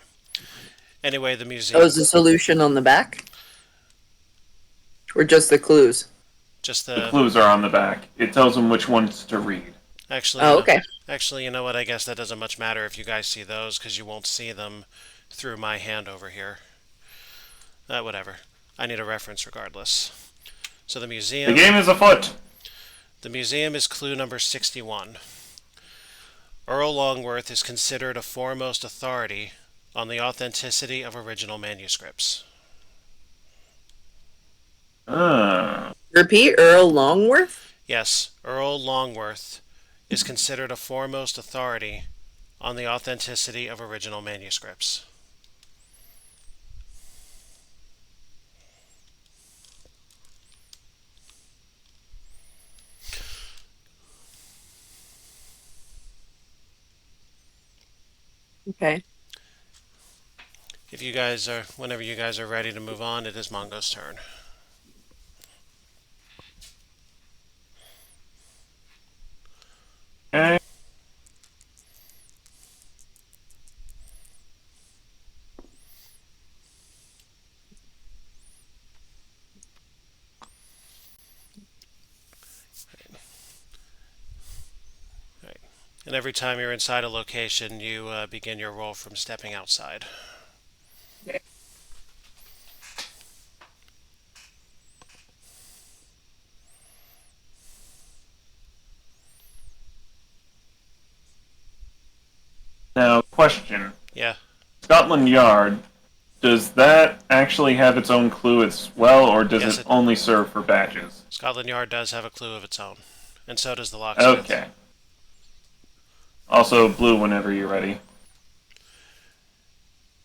Anyway, the Oh, museum. is the solution on the back? Or just the clues? Just The the. clues are on the back. It tells them which ones to read. Actually, Oh, okay. Actually, you know what? I guess that doesn't much matter if you guys see those, because you won't see them through my hand over here. Whatever. I need a reference regardless. So the The museum. game is afoot. The museum is clue number 61. Earl Longworth is considered a foremost authority on the authenticity of original manuscripts. Ah. Repeat, Earl Longworth? Yes, Earl Longworth is considered a foremost authority on the authenticity of original manuscripts. Okay. Whenever you guys are ready to move on, it is Mongo's turn. Okay. Right. And every time you're inside a location, you begin your roll from stepping outside. Now, question. Yeah, Scotland Yard, does that actually have its own clue as well, or does Yes, it it- only serve for badges? Scotland Yard does have a clue of its own, and so does the locksmith. Okay. Also, blue whenever you're ready.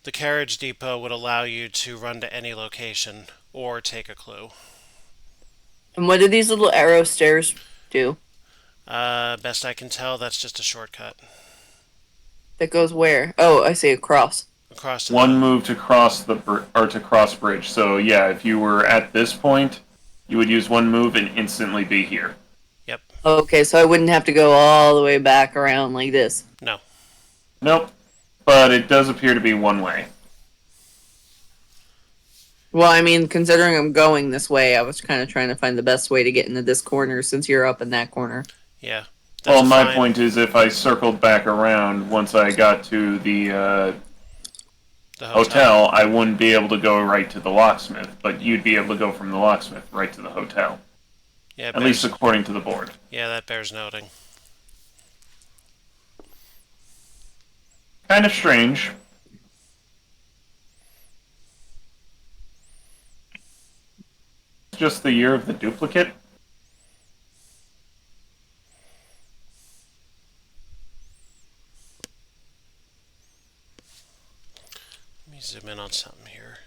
The carriage depot would allow you to run to any location or take a clue. And what do these little arrow stairs do? Best I can tell, that's just a shortcut That goes where? Oh, I see, across. across to One the. move to cross to cross bridge. So yeah, if you were at this point, you would use one move and instantly be here. Yep. Okay, so I wouldn't have to go all the way back around like this. No. Nope. But it does appear to be one way. Well, I mean, considering I'm going this way, I was kind of trying to find the best way to get into this corner since you're up in that corner. Yeah. Well, That's my fine. point is, if I circled back around once I got to the The hotel, I wouldn't be able to go right to the locksmith, but you'd be able to go from the locksmith right to the hotel. Yeah. At least according to the board. Yeah, that bears noting. Kind of strange. It's just the year of the duplicate. Let me zoom in on something here.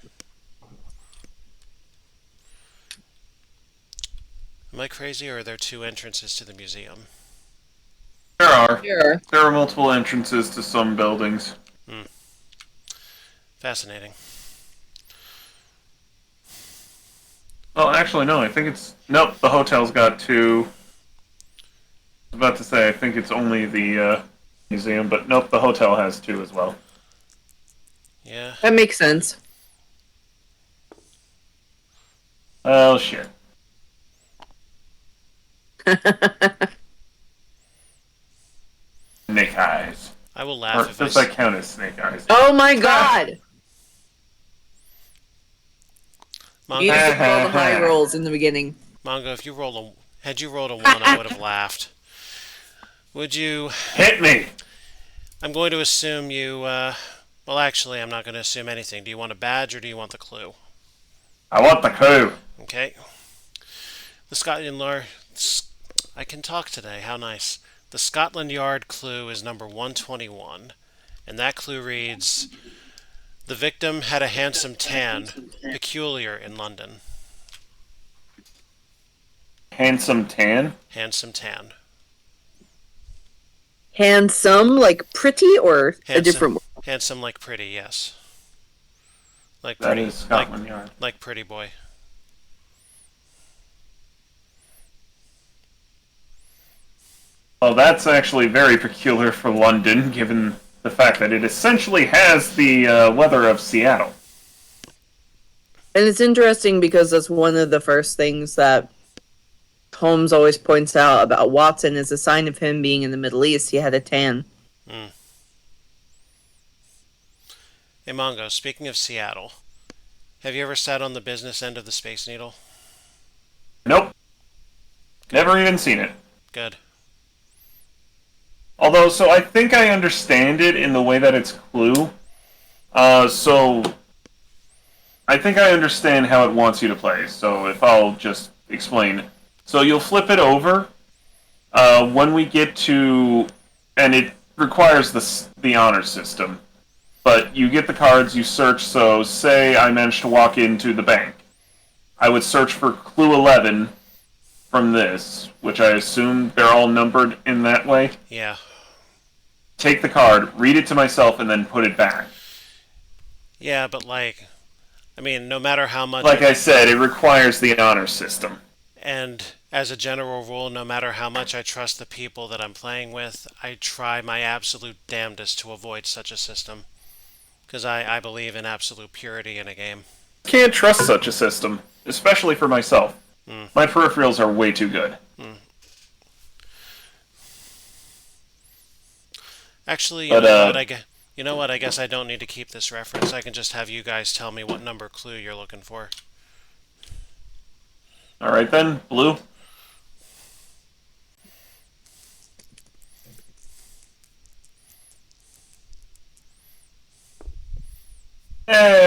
Am I crazy, or are there two entrances to the museum? There are. Here. There are multiple entrances to some buildings. Fascinating. Well, actually, no. I think it's nope. The hotel's got two. I was about to say I think it's only the museum, but nope. The hotel has two as well. Yeah. That makes sense. Well, shit. Snake eyes. I will Or laugh if does I. that count as snake eyes? Oh my god! You Mongo, used to roll the high rolls in the beginning. Mongo, if you roll had you rolled a one, I would have laughed. Would you? Hit me. I'm going to assume you. Well, actually, I'm not going to assume anything. Do you want a badge or do you want the clue? I want the clue. Okay. The Scotland Yard. I can talk today. How nice. The Scotland Yard clue is number 121, and that clue reads: the victim had a handsome tan, peculiar in London. Handsome tan. Handsome tan. Handsome, like pretty, or a Handsome. different. Handsome like pretty, yes. Like That pretty, is Scotland Yard. like pretty boy. Well, that's actually very peculiar for London, given the fact that it essentially has the weather of Seattle. And it's interesting because that's one of the first things that Holmes always points out about Watson is a sign of him being in the Middle East. He had a tan. Mm. Hey, Mongo, speaking of Seattle, have you ever sat on the business end of the Space Needle? Nope. Never even seen it. Good. Although, so I think I understand it in the way that it's Clue. So I think I understand how it wants you to play. So if I'll just explain. So you'll flip it over when we get to, and it requires the honor system. But you get the cards, you search. So say I managed to walk into the bank, I would search for Clue 11 from this, which I assume they're all numbered in that way. Yeah. Take the card, read it to myself, and then put it back. Yeah, but like, I mean, no matter how much. Like I said, it requires the honor system. And as a general rule, no matter how much I trust the people that I'm playing with, I try my absolute damnedest to avoid such a system. Because I believe in absolute purity in a game. Can't trust such a system, especially for myself. My peripherals are way too good. Actually, But, you know what? I guess I don't need to keep this reference. I can just have you guys tell me what number clue you're looking for. Alright then, Blue. Eh.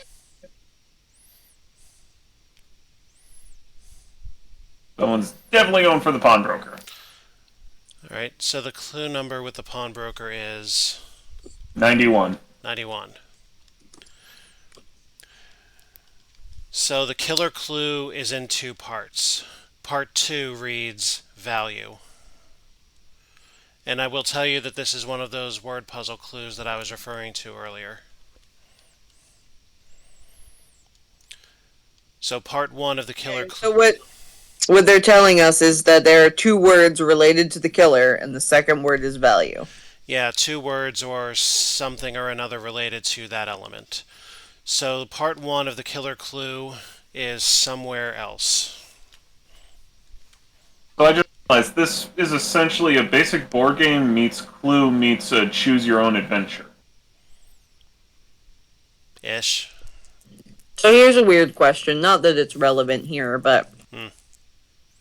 Someone's definitely going for the pawnbroker. Alright, so the clue number with the pawnbroker is 91. 91. So the killer clue is in two parts. Part 2 reads value. And I will tell you that this is one of those word puzzle clues that I was referring to earlier. So part 1 of the killer clue. So what they're telling us is that there are two words related to the killer, and the second word is value. Yeah, two words or something or another related to that element. So part 1 of the killer clue is somewhere else. So I just realized this is essentially a basic board game meets Clue meets Choose Your Own Adventure. Ish. So here's a weird question. Not that it's relevant here, but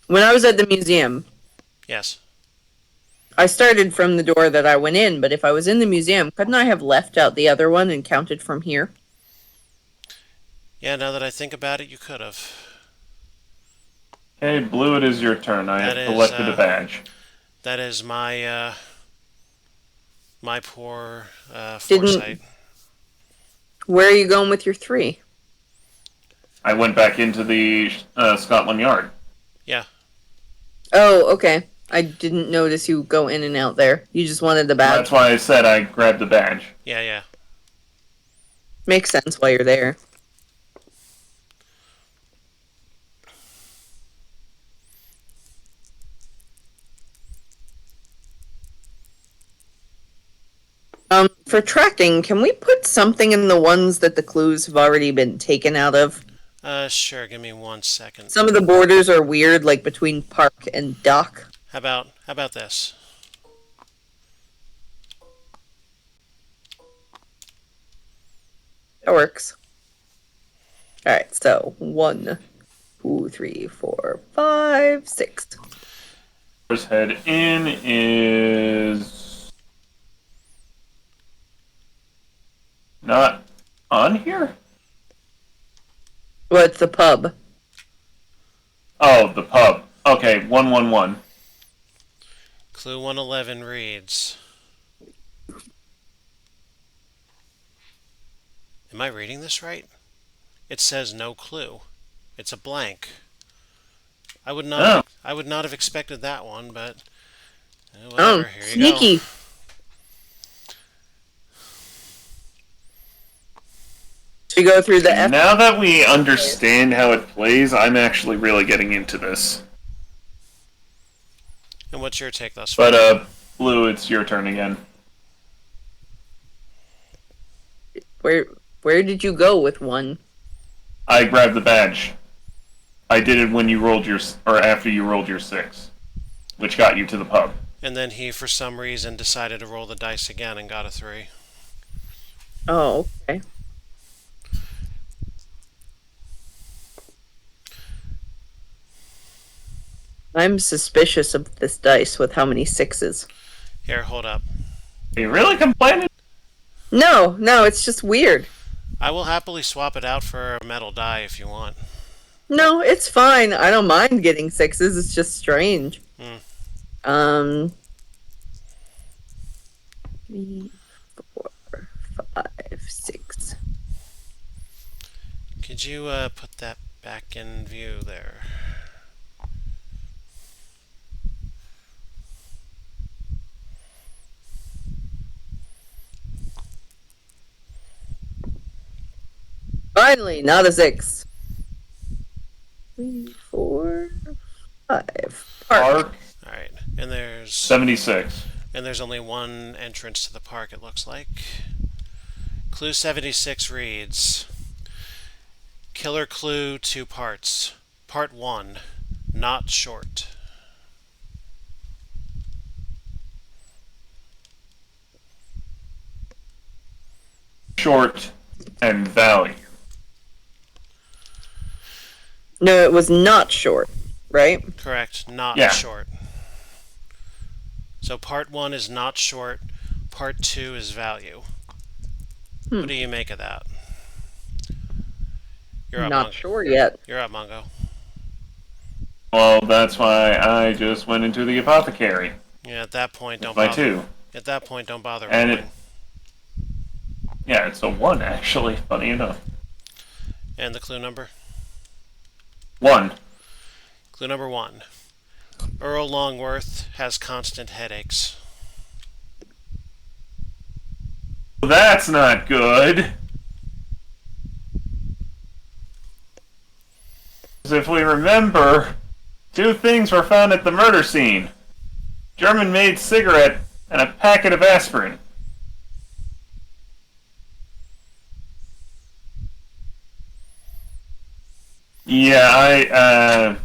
when I was at the museum, Yes. I started from the door that I went in, but if I was in the museum, couldn't I have left out the other one and counted from here? Yeah, now that I think about it, you could have. Okay, Blue, it is your turn. I That have is, collected a badge. That is my my poor foresight. Where are you going with your 3? I went back into the Scotland Yard. Yeah. Oh, okay. I didn't notice you go in and out there. You just wanted the badge. That's why I said I grabbed the badge. Yeah, yeah. Makes sense while you're there. For tracking, can we put something in the ones that the clues have already been taken out of? Sure, give me 1 second. Some of the borders are weird, like between park and dock. How about this? That works. Alright, so 1, 2, 3, 4, 5, 6. First head in is not on here? What's the pub? Oh, the pub. Okay, 111. Clue 111 reads. Am I reading this right? It says no clue. It's a blank. I would not have expected that one, but whatever. Here you sneaky. go. We go through the F. Now that we understand how it plays, I'm actually really getting into this. And what's your take thus far? But, Blue, it's your turn again. Where did you go with one? I grabbed the badge. I did it when you rolled or after you rolled your 6, which got you to the pub. And then he, for some reason, decided to roll the dice again and got a 3. Oh, okay. I'm suspicious of this dice with how many 6s. Here, hold up. Are you really complaining? No, it's just weird. I will happily swap it out for a metal die if you want. No, it's fine. I don't mind getting 6s. It's just strange. Hmm. 3, 4, 5, 6. Could you put that back in view there? Finally, not a 6. 3, 4, 5. Park, Alright, and there's 76. only one entrance to the park, it looks like. Clue 76 reads, Killer clue 2 parts. Part 1, not short. Short and value. No, it was not short, right? Correct, not Yeah. short. So part 1 is not short, part 2 is value. What do you make of that? You're up, Not Mongo. sure yet. You're up, Mongo. Well, that's why I just went into the apothecary. Yeah, at that point, don't My bother. 2. At that point, don't bother And rolling. Yeah, it's a 1, actually, funny enough. And the clue number? 1. Clue number 1. Earl Longworth has constant headaches. That's not good. 'Cause if we remember, 2 things were found at the murder scene. German-made cigarette and a packet of aspirin. Yeah,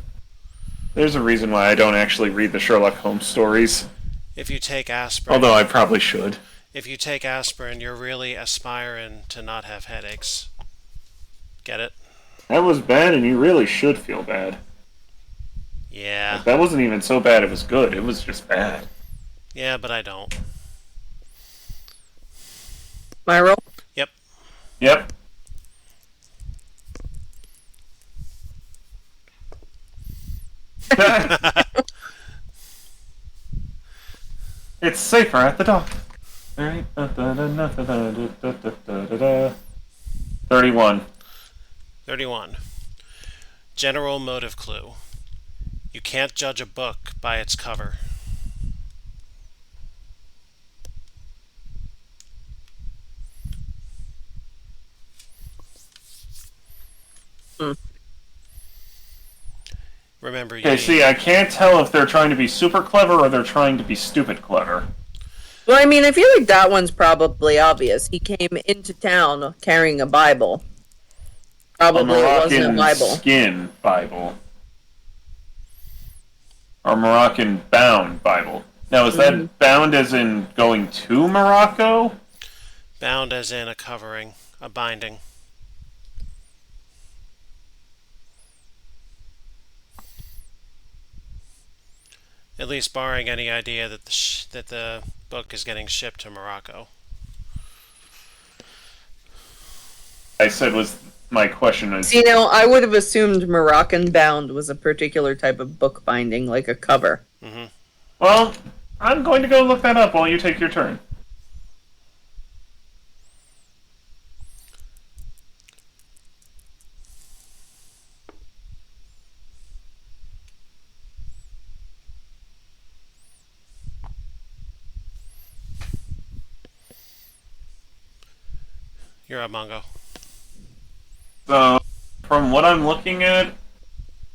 there's a reason why I don't actually read the Sherlock Holmes stories. If you take aspirin, Although I probably should. if you take aspirin, you're really aspiring to not have headaches. Get it? That was bad, and you really should feel bad. Yeah. Like, that wasn't even so bad it was good. It was just bad. Yeah, but I don't. My roll? Yep. It's safer at the dock. Alright. 31. 31. General motive clue. You can't judge a book by its cover. Remember, you Okay, see, I can't tell if they're trying to be super clever or they're trying to be stupid clever. Well, I mean, I feel like that one's probably obvious. He came into town carrying a Bible. A Probably it wasn't a Moroccan Bible. skin Bible. Or Moroccan bound Bible. Now, is that bound as in going to Morocco? bound as in a covering, a binding. At least barring any idea that the book is getting shipped to Morocco. I said was my question is See, now, I would have assumed Moroccan bound was a particular type of book binding, like a cover. Hmm. well, I'm going to go look that up while you take your turn. You're up, Mongo. So, from what I'm looking at,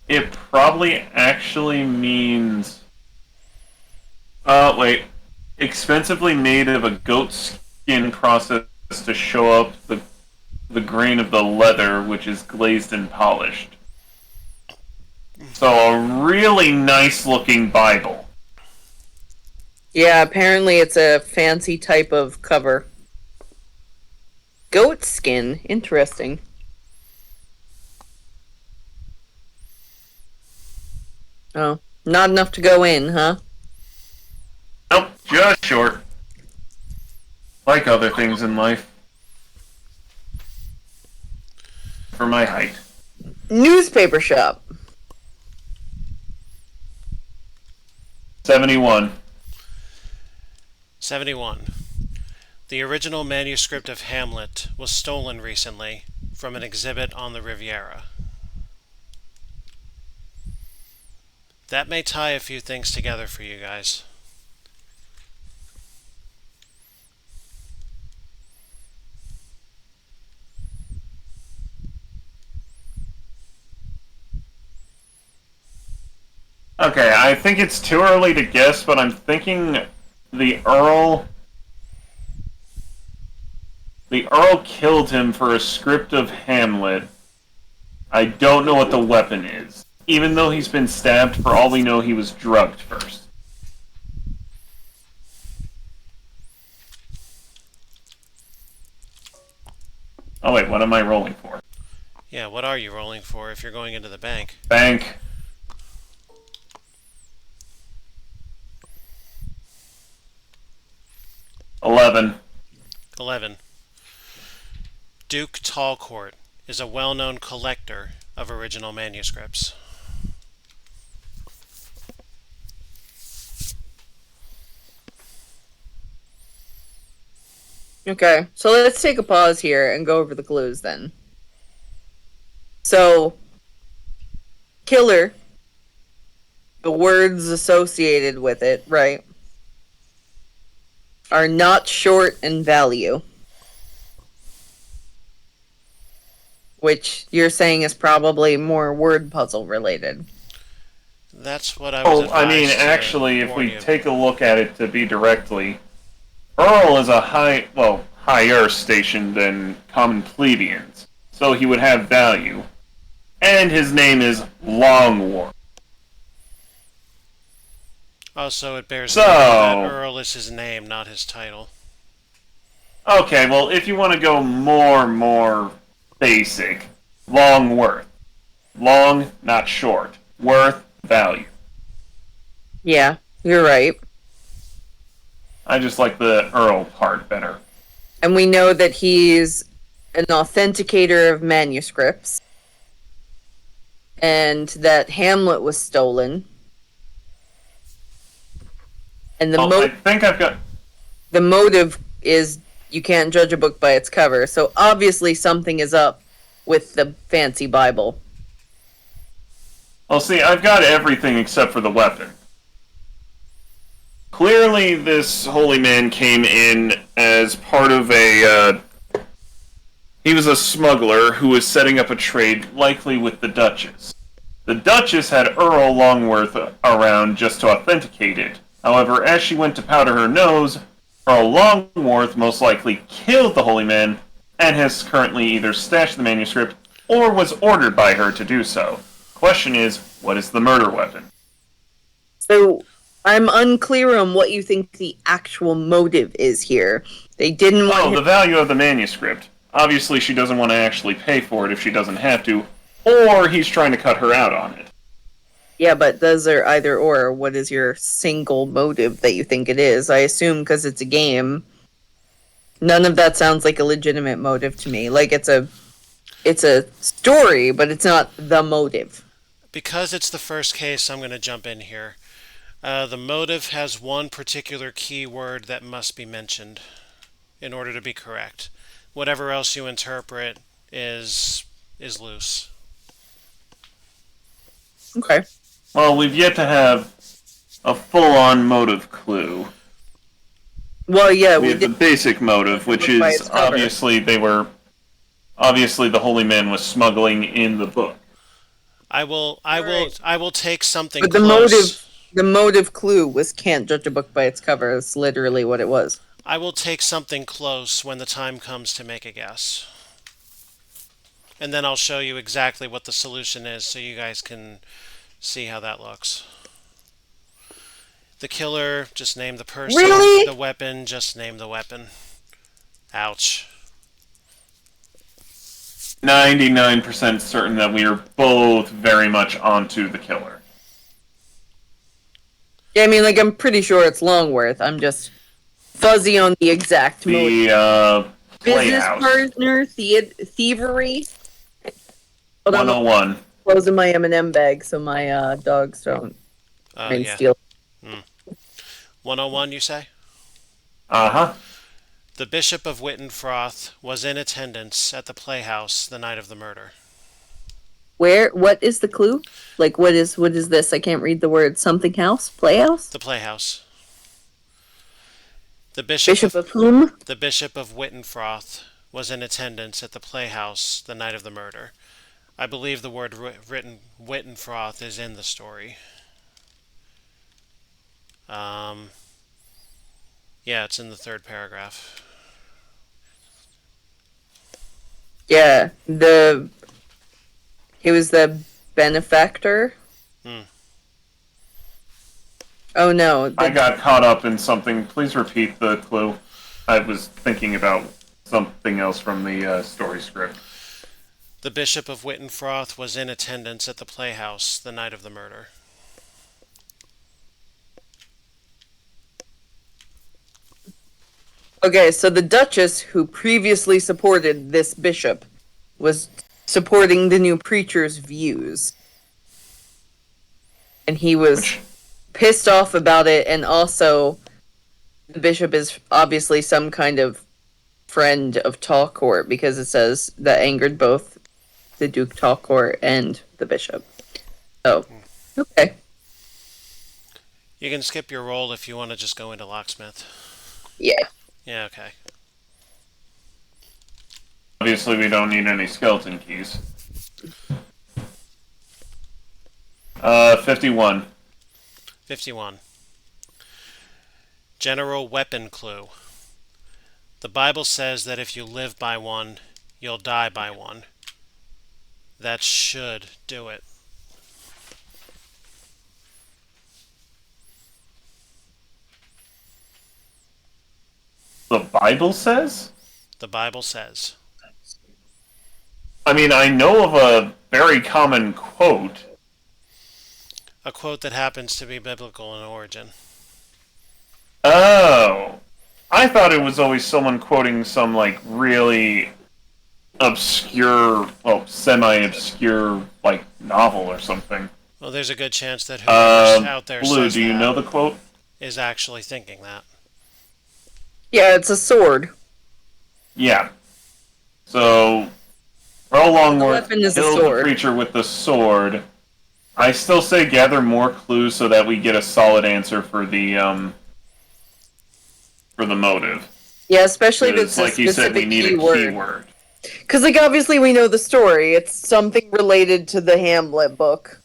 it probably actually means. Wait. Expensively made of a goat skin processed to show up the grain of the leather, which is glazed and polished. So, a really nice looking Bible. Yeah, apparently it's a fancy type of cover. Goat skin, interesting. Oh, not enough to go in, huh? Nope, just short. Like other things in life. For my height. Newspaper shop. 71. 71. The original manuscript of Hamlet was stolen recently from an exhibit on the Riviera. That may tie a few things together for you guys. Okay, I think it's too early to guess, but I'm thinking the Earl. The Earl killed him for a script of Hamlet. I don't know what the weapon is. Even though he's been stabbed, for all we know, he was drugged first. Oh wait, what am I rolling for? Yeah, what are you rolling for if you're going into the bank? Bank. $11. 11. Duke Tallcourt is a well-known collector of original manuscripts. Okay, so let's take a pause here and go over the clues then. So, killer, the words associated with it, right, are not short in value. Which you're saying is probably more word puzzle related. That's what I was Oh, I mean, advised to actually, if warn we you. take a look at it to be directly, Earl is a higher station than common plebeians, so he would have value. And his name is Longworth. Also, it bears So- noting that Earl is his name, not his title. Okay, well, if you want to go more basic, Longworth. Long, not short. Worth, value. Yeah, you're right. I just like the Earl part better. And we know that he's an authenticator of manuscripts. And that Hamlet was stolen. And the I think I've got... the motive is you can't judge a book by its cover. So obviously something is up with the fancy Bible. Well, see, I've got everything except for the weapon. Clearly, this holy man came in as part of a... he was a smuggler who was setting up a trade, likely with the Duchess. The Duchess had Earl Longworth around just to authenticate it. However, as she went to powder her nose, Earl Longworth most likely killed the holy man and has currently either stashed the manuscript or was ordered by her to do so. Question is, what is the murder weapon? So I'm unclear on what you think the actual motive is here. They didn't want Oh, him- the value of the manuscript. Obviously, she doesn't want to actually pay for it if she doesn't have to, or he's trying to cut her out on it. Yeah, but does there either or? What is your single motive that you think it is? I assume because it's a game. None of that sounds like a legitimate motive to me. Like it's a story, but it's not the motive. Because it's the first case, I'm going to jump in here. The motive has one particular key word that must be mentioned in order to be correct. Whatever else you interpret is loose. Okay. Well, we've yet to have a full-on motive clue. Well, yeah, We we have the did. basic motive, which By is its cover. obviously they were obviously the holy man was smuggling in the book. I will Right. take something But close. the motive clue was can't judge a book by its cover. That's literally what it was. I will take something close when the time comes to make a guess. And then I'll show you exactly what the solution is so you guys can see how that looks. The killer, just name the person. Really? The weapon, just name the weapon. Ouch. 99% certain that we are both very much onto the killer. Yeah, I mean, like, I'm pretty sure it's Longworth. I'm just fuzzy on the exact motive. The Business Playhouse. partner, thievery. Hold on, I'm 101. closing my M&M bag so my dogs don't Oh, try and yeah. steal. 101, you say? Uh-huh. The Bishop of Wittenfroth was in attendance at the playhouse the night of the murder. Where? What is the clue? Like, what is this? I can't read the word. Something house? Playhouse? The playhouse. The Bishop of whom? The Bishop of Wittenfroth was in attendance at the playhouse the night of the murder. I believe the word written Wittenfroth is in the story. Yeah, it's in the third paragraph. Yeah, he was the benefactor. Hmm. Oh no, I got caught up in something. Please repeat the clue. I was thinking about something else from the story script. The Bishop of Wittenfroth was in attendance at the playhouse the night of the murder. Okay, so the Duchess, who previously supported this bishop, was supporting the new preacher's views. And he was pissed off about it, and also the bishop is obviously some kind of friend of Talcourt, because it says that angered both the Duke Talcourt and the bishop. Oh, okay. You can skip your roll if you want to just go into locksmith. Yeah. Yeah, okay. Obviously, we don't need any skeleton keys. 51. 51. General weapon clue. The Bible says that if you live by one, you'll die by one. That should do it. The Bible says? The Bible says. I mean, I know of a very common quote. A quote that happens to be biblical in origin. Oh. I thought it was always someone quoting some, like, really obscure, well, semi-obscure, like, novel or something. Well, there's a good chance that whoever's out there Blue, says do you that know the quote? is actually thinking that. Yeah, it's a sword. Yeah. So, Earl Longworth weapon is a killed the sword. preacher with the sword. I still say gather more clues so that we get a solid answer for the motive. Yeah, especially if it's a like you said, we specific need a keyword. Because, like, obviously we know the story. It's something related to the Hamlet book.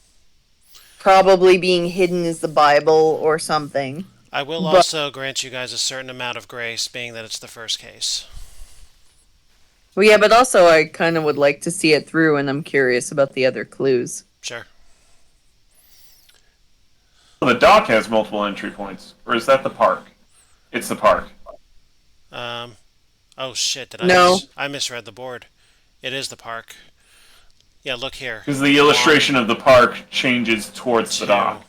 Probably being hidden as the Bible or something. I will But- also grant you guys a certain amount of grace, being that it's the first case. Well, yeah, but also I kind of would like to see it through, and I'm curious about the other clues. Sure. The dock has multiple entry points, or is that the park? It's the park. Oh shit, did No. I misread the board. It is the park. Yeah, look here. Because the illustration of the park changes towards the dock.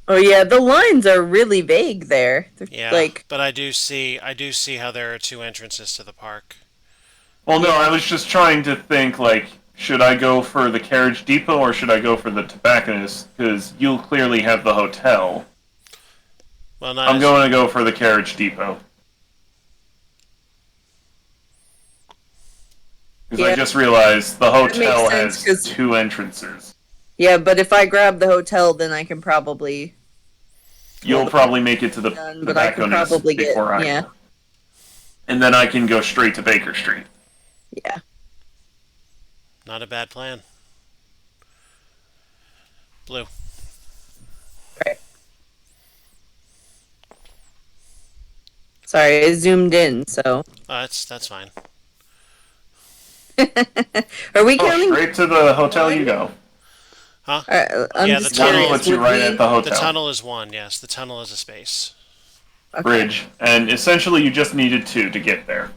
Oh yeah, the lines are really vague there. They're Yeah, like, but I do see how there are two entrances to the park. Well, no, I was just trying to think, like, should I go for the carriage depot or should I go for the tobacconist? Because you'll clearly have the hotel. Well, not I'm as- going to go for the carriage depot. Because I Yeah. just realized the hotel makes sense, has 'cause- 2 entrances. yeah, but if I grab the hotel, then I can probably You'll probably make it to the done, but I can tobacconist probably get before I yeah. do. And then I can go straight to Baker Street. Yeah. Not a bad plan. Blue. Right. Sorry, I zoomed in, so. That's fine. Are we Oh, counting? straight to the hotel you one? go. Huh? I'm Yeah, just the One tunnel. curious. puts you Would right we? at the The hotel. tunnel is one. Yes, the tunnel is a space. Okay. Bridge. And essentially you just needed 2 to get there.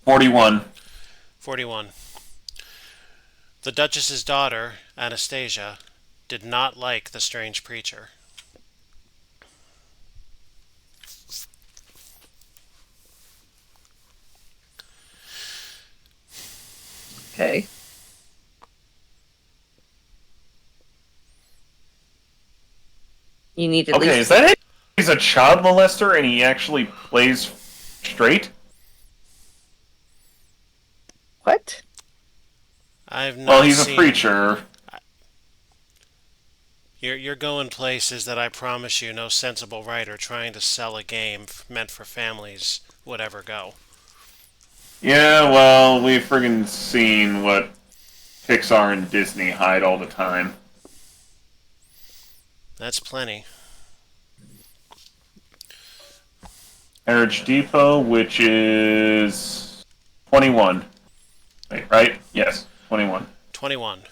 41. 41. The Duchess's daughter, Anastasia, did not like the strange preacher. Okay. You need at Okay, least. is that it? He's a child molester and he actually plays straight? What? I've not Well, he's seen. a preacher. You're going places that I promise you no sensible writer trying to sell a game meant for families would ever go. Yeah, well, we've friggin' seen what Pixar and Disney hide all the time. That's plenty. Marriage Depot, which is 21. Wait, right? Yes, 21. 21.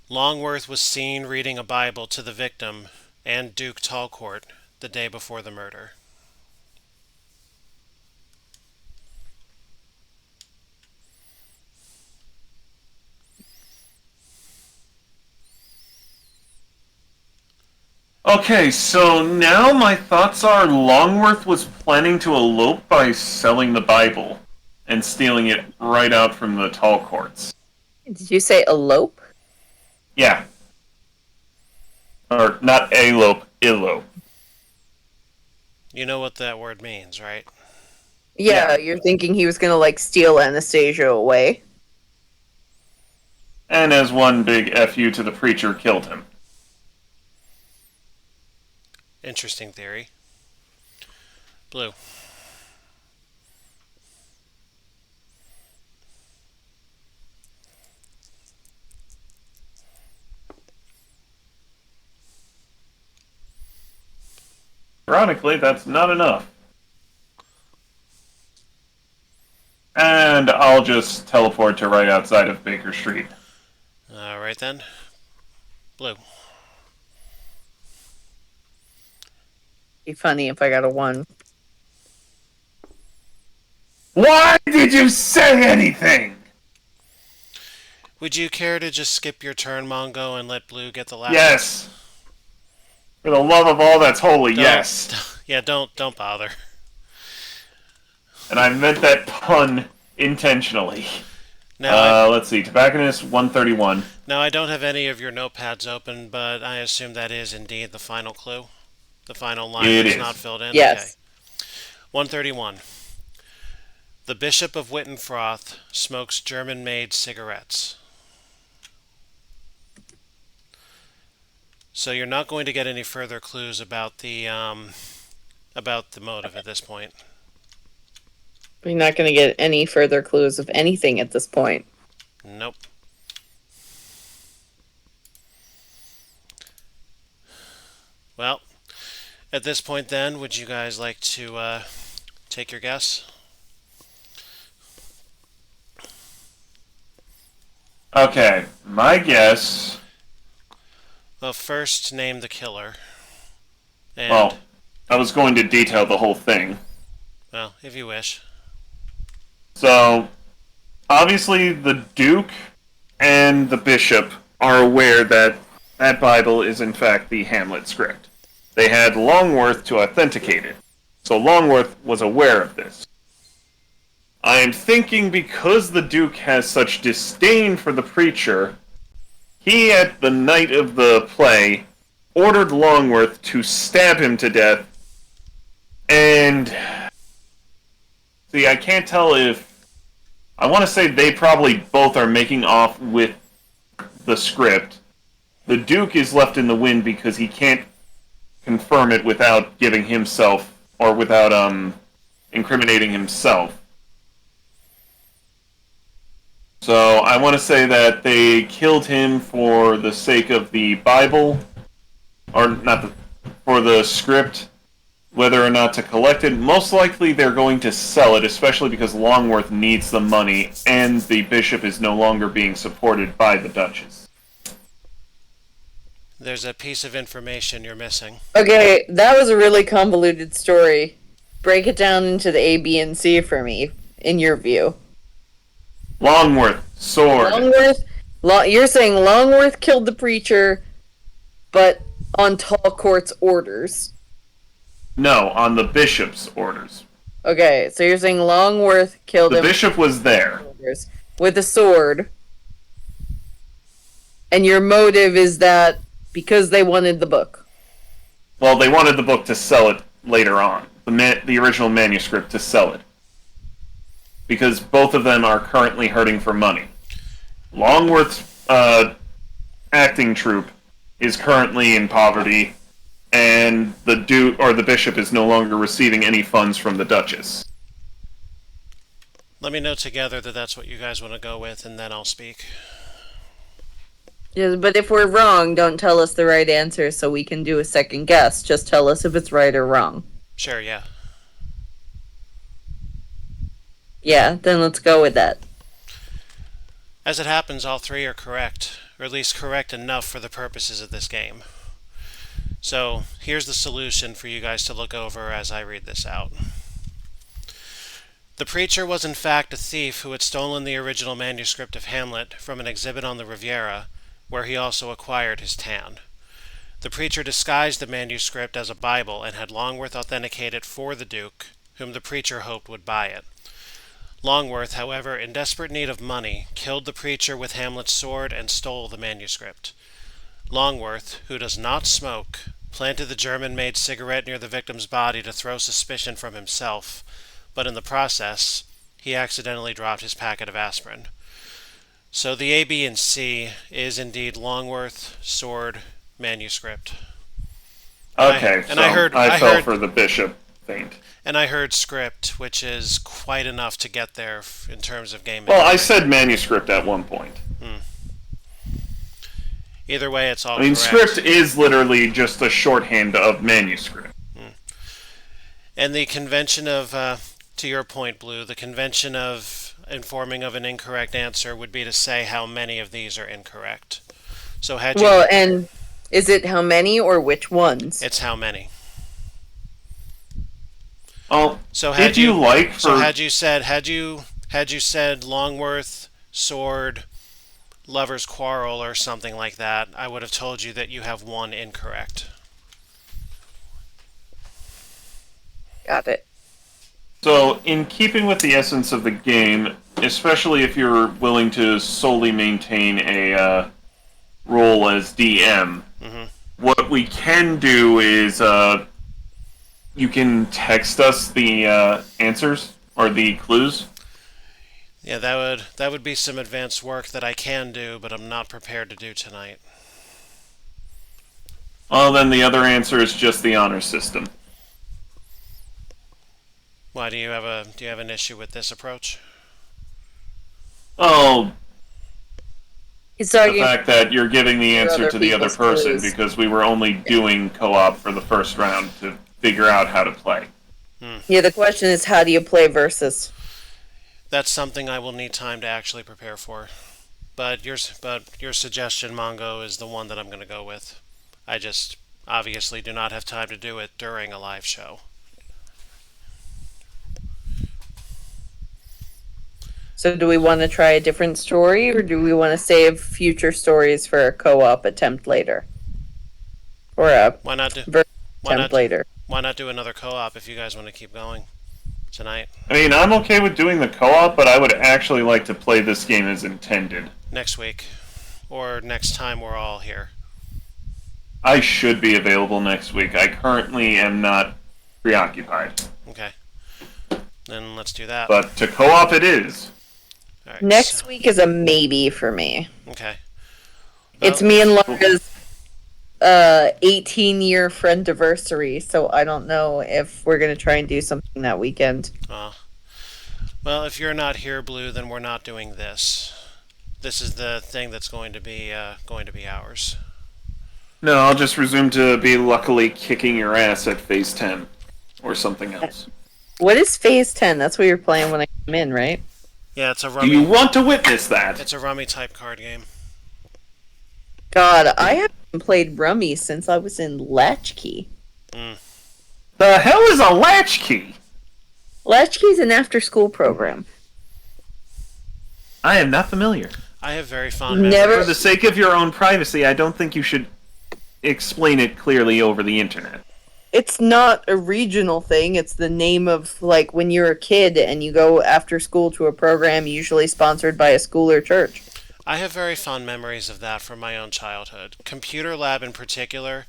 Longworth was seen reading a Bible to the victim and Duke Talcourt the day before the murder. Okay, so now my thoughts are Longworth was planning to elope by selling the Bible and stealing it right out from the tall courts. Did you say elope? Yeah. Or not elope, elope. You know what that word means, right? Yeah, Yeah. you're thinking he was gonna like steal Anastasia away. And as one big FU to the preacher killed him. Interesting theory. Blue. Ironically, that's not enough. And I'll just teleport to right outside of Baker Street. Alright then. Blue. Be funny if I got a 1. Why did you say anything? Would you care to just skip your turn, Mongo, and let Blue get the last? Yes. For the love of all that's holy, Don't- yes. Yeah, don't bother. And I meant that pun intentionally. Now, Let's see. Tobacconist 131. I don't have any of your notepads open, but I assume that is indeed the final clue. The final line It that's is. not filled in. Yes. Okay. 131. The Bishop of Wittenfroth smokes German-made cigarettes. So you're not going to get any further clues about the motive at this point. We're not gonna get any further clues of anything at this point. Nope. Well, at this point then, would you guys like to take your guess? Okay, my guess. Well, first name the killer. And, Well, I was going to detail the whole thing. well, if you wish. So, obviously, the Duke and the Bishop are aware that that Bible is, in fact, the Hamlet script. They had Longworth to authenticate it. So, Longworth was aware of this. I am thinking because the Duke has such disdain for the preacher, he, at the night of the play, ordered Longworth to stab him to death. And see, I can't tell if I want to say they probably both are making off with the script. The Duke is left in the wind because he can't confirm it without giving himself or without incriminating himself. So I want to say that they killed him for the sake of the Bible, or not the, for the script, whether or not to collect it. Most likely they're going to sell it, especially because Longworth needs the money, and the bishop is no longer being supported by the Duchess. There's a piece of information you're missing. Okay, that was a really convoluted story. Break it down into the A, B, and C for me, in your view. Longworth, sword. You're saying Longworth killed the preacher, but on Tallcourt's orders. No, on the bishop's orders. Okay, so you're saying Longworth killed The him bishop was there. with a sword, and your motive is that because they wanted the book. Well, they wanted the book to sell it later on. The original manuscript to sell it. Because both of them are currently hurting for money. Longworth's acting troupe is currently in poverty, and the bishop is no longer receiving any funds from the Duchess. Let me know together that that's what you guys want to go with, and then I'll speak. Yes, but if we're wrong, don't tell us the right answer so we can do a second guess. Just tell us if it's right or wrong. Sure, yeah. Yeah, then let's go with that. As it happens, all three are correct, or at least correct enough for the purposes of this game. So, here's the solution for you guys to look over as I read this out. The preacher was in fact a thief who had stolen the original manuscript of Hamlet from an exhibit on the Riviera, where he also acquired his tan. The preacher disguised the manuscript as a Bible and had Longworth authenticate it for the Duke, whom the preacher hoped would buy it. Longworth, however, in desperate need of money, killed the preacher with Hamlet's sword and stole the manuscript. Longworth, who does not smoke, planted the German-made cigarette near the victim's body to throw suspicion from himself, but in the process, he accidentally dropped his packet of aspirin. So the A, B, and C is indeed Longworth, sword, manuscript. Okay, I fell heard for the bishop feint. And I heard script, which is quite enough to get there in terms of game. Well, I said manuscript at one point. Either way, it's all I mean, correct. script is literally just a shorthand of manuscript. And the convention of, to your point, Blue, the convention of informing of an incorrect answer would be to say how many of these are incorrect. So had you... Well, and is it how many or which ones? It's how many. Oh, So had you like? So had you said Longworth, sword, lover's quarrel, or something like that, I would have told you that you have one incorrect. Got it. So, in keeping with the essence of the game, especially if you're willing to solely maintain a role as DM, what we can do is you can text us the answers or the clues. Yeah, that would be some advanced work that I can do, but I'm not prepared to do tonight. Well, then the other answer is just the honor system. Why do you have an issue with this approach? Oh, He's the talking. fact that you're giving the answer other to the other people's person clues. because we were only doing co-op for the first round to figure out how to play. Yeah, the question is, how do you play versus? That's something I will need time to actually prepare for. But your suggestion, Mongo, is the one that I'm going to go with. I just obviously do not have time to do it during a live show. So do we want to try a different story, or do we want to save future stories for a co-op attempt later? Or a Why not do attempt later? Why not do another co-op if you guys want to keep going tonight? I mean, I'm okay with doing the co-op, but I would actually like to play this game as intended. Next week. Or next time we're all here. I should be available next week. I currently am not preoccupied. Okay. Then let's do that. But to co-op it is. All right, Next week is a maybe for me. Okay. It's Well, me and Laura's 18-year friendiversary, so I don't know if we're going to try and do something that weekend. well, if you're not here, Blue, then we're not doing this. This is the thing that's going to be ours. No, I'll just resume to be luckily kicking your ass at phase 10 or something else. What is Phase 10? That's what you're playing when I come in, right? Yeah, it's a Do you rummy. want to witness that? It's a rummy type card game. God, I haven't played Rummy since I was in Latchkey. Mm. The hell is a latchkey? Latchkey's an after-school program. I am not familiar. I have very fond Never- memories. For the sake of your own privacy, I don't think you should explain it clearly over the internet. It's not a regional thing. It's the name of, like, when you're a kid and you go after school to a program usually sponsored by a school or church. I have very fond memories of that from my own childhood. Computer Lab in particular,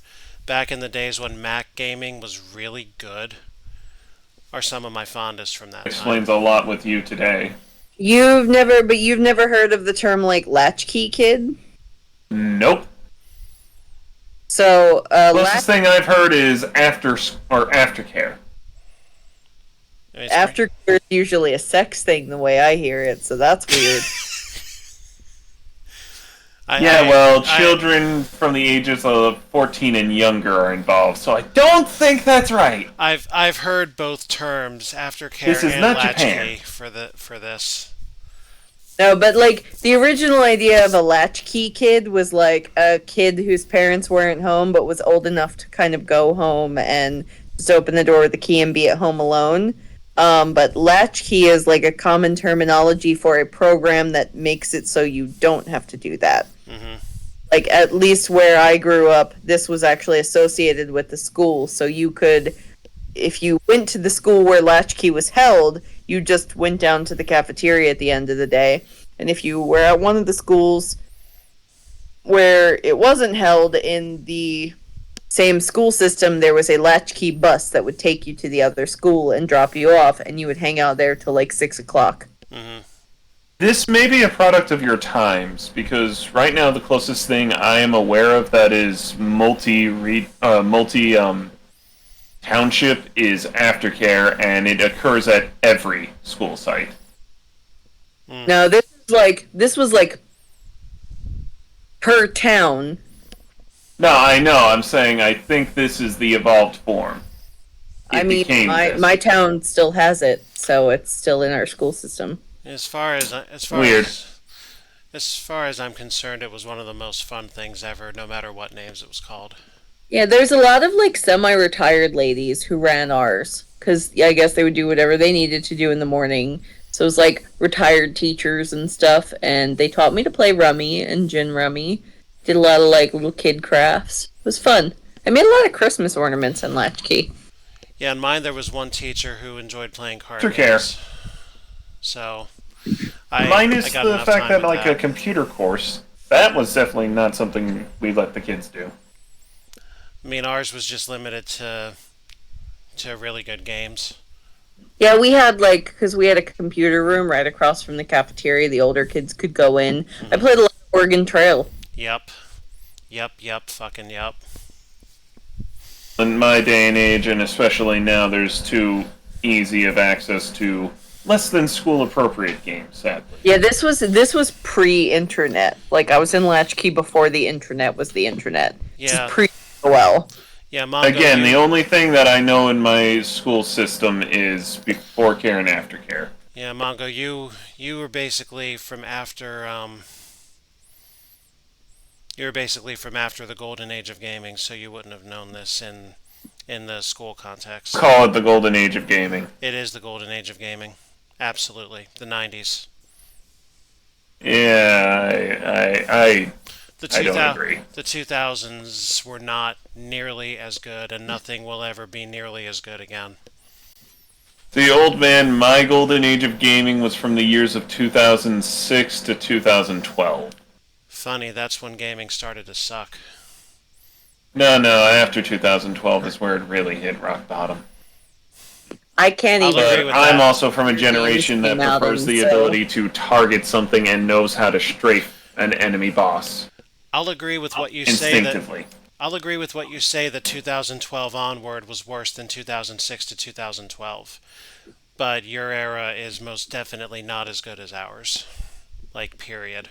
back in the days when Mac gaming was really good, are some of my fondest from that Explains time. a lot with you today. You've never heard of the term, like, latchkey kid? Nope. So, Closest thing I've heard is aftercare. It's- aftercare is usually a sex thing the way I hear it, so that's weird. Children from the ages of 14 and younger are involved, so I don't think that's right. I've heard both terms, aftercare This is and not latchkey, Japan. for this. No, but like the original idea of a latchkey kid was like a kid whose parents weren't home but was old enough to kind of go home and just open the door with the key and be at home alone. But latchkey is like a common terminology for a program that makes it so you don't have to do that. Hmm. Like at least where I grew up, this was actually associated with the school, so you could, if you went to the school where latchkey was held, you just went down to the cafeteria at the end of the day. And if you were at one of the schools where it wasn't held in the same school system, there was a latchkey bus that would take you to the other school and drop you off, and you would hang out there till like 6 o'clock. Hmm. This may be a product of your times, because right now the closest thing I am aware of that is multi township is aftercare, and it occurs at every school site. No, this was like per town. No, I know. I'm saying I think this is the evolved form. I It mean, became this. my town still has it, so it's still in our school system. As far as Weird. as far as I'm concerned, it was one of the most fun things ever, no matter what names it was called. Yeah, there's a lot of like semi-retired ladies who ran ours because I guess they would do whatever they needed to do in the morning. So it was like retired teachers and stuff, and they taught me to play rummy and gin rummy. Did a lot of like little kid crafts. It was fun. I made a lot of Christmas ornaments in Latchkey. Yeah, in mine there was one teacher who enjoyed playing card Took games. So, Minus I got the enough fact time that with like a computer course, that was definitely not something we let the kids do. I mean, ours was just limited to really good games. Yeah, we had like because we had a computer room right across from the cafeteria. The older kids could go in. I played a lot of Oregon Trail. Yep, fucking yep. In my day and age, and especially now, there's too easy of access to less than school appropriate games, sadly. Yeah, this was pre-internet. Like I was in Latchkey before the internet was the internet. Yeah. Pre well. Yeah, Mongo, Again, you- the only thing that I know in my school system is before care and after care. Yeah, Mongo, you were basically from after you were basically from after the golden age of gaming, so you wouldn't have known this in the school context. Call it the golden age of gaming. It is the golden age of gaming. Absolutely. The 90s. Yeah, I The don't agree. The 2000s were not nearly as good, and nothing will ever be nearly as good again. The old man, my golden age of gaming was from the years of 2006 to 2012. Funny, that's when gaming started to suck. No, after 2012 is where it really hit rock bottom. I can't I'll even. agree But with I'm that. also from a generation that came out prefers the and so- ability to target something and knows how to strafe an enemy boss I'll agree with what you say that instinctively. I'll agree with what you say that 2012 onward was worse than 2006 to 2012. But your era is most definitely not as good as ours. Like, period.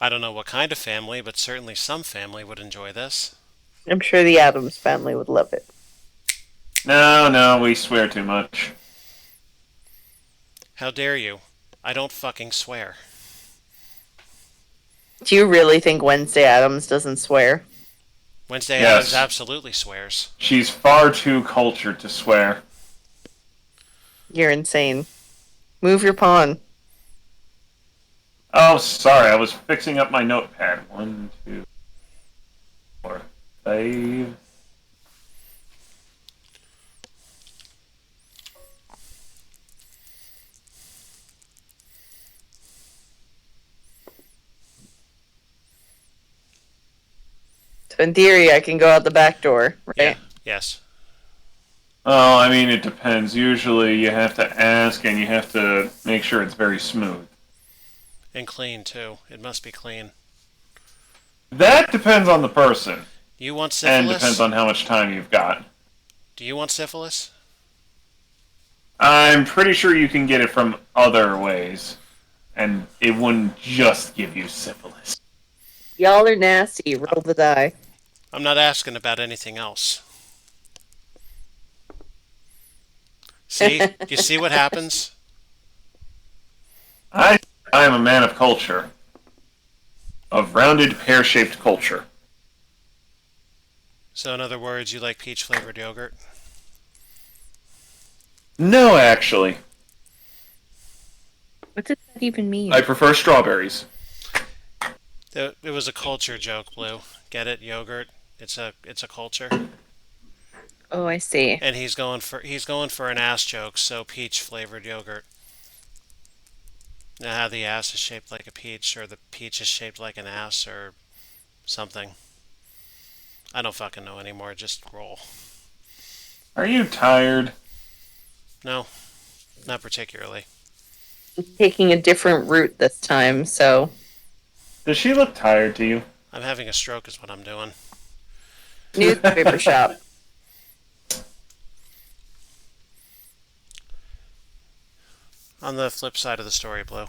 I don't know what kind of family, but certainly some family would enjoy this. I'm sure the Adams family would love it. No, we swear too much. How dare you? I don't fucking swear. Do you really think Wednesday Adams doesn't swear? Wednesday Yes. Adams absolutely swears. She's far too cultured to swear. You're insane. Move your pawn. Oh, sorry, I was fixing up my notepad. 1, 2, 4, 5. So in theory, I can go out the back door, right? Yeah. Yes. Oh, I mean, it depends. Usually you have to ask and you have to make sure it's very smooth. And clean, too. It must be clean. That depends on the person. You want And syphilis? depends on how much time you've got. Do you want syphilis? I'm pretty sure you can get it from other ways. And it wouldn't just give you syphilis. Y'all are nasty. Roll the die. I'm not asking about anything else. See? You see what happens? I am a man of culture. Of rounded, pear-shaped culture. So, in other words, you like peach flavored yogurt? No, actually. What does that even mean? I prefer strawberries. It was a culture joke, Blue. Get it? Yogurt. It's a culture. Oh, I see. And he's going for an ass joke, so peach flavored yogurt. Now how the ass is shaped like a peach, or the peach is shaped like an ass, or something. I don't fucking know anymore. Just roll. Are you tired? No, not particularly. Taking a different route this time, so Does she look tired to you? I'm having a stroke, is what I'm doing. newspaper shop. On the flip side of the story, Blue.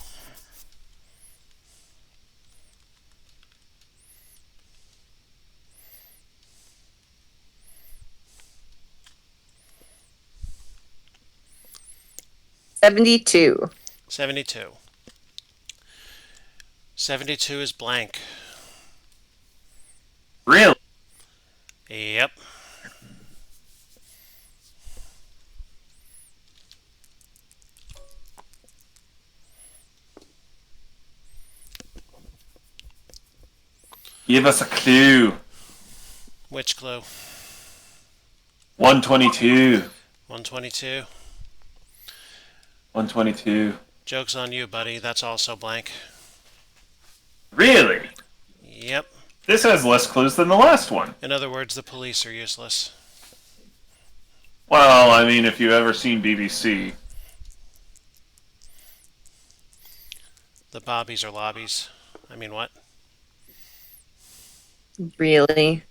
$72. 72. 72 is blank. Really? Yep. Give us a clue. Which clue? 122. 122. 122. Joke's on you, buddy. That's also blank. Really? Yep. This has less clues than the last one. In other words, the police are useless. Well, I mean, if you've ever seen BBC. The bobbies are lobbies. I mean, what? Really?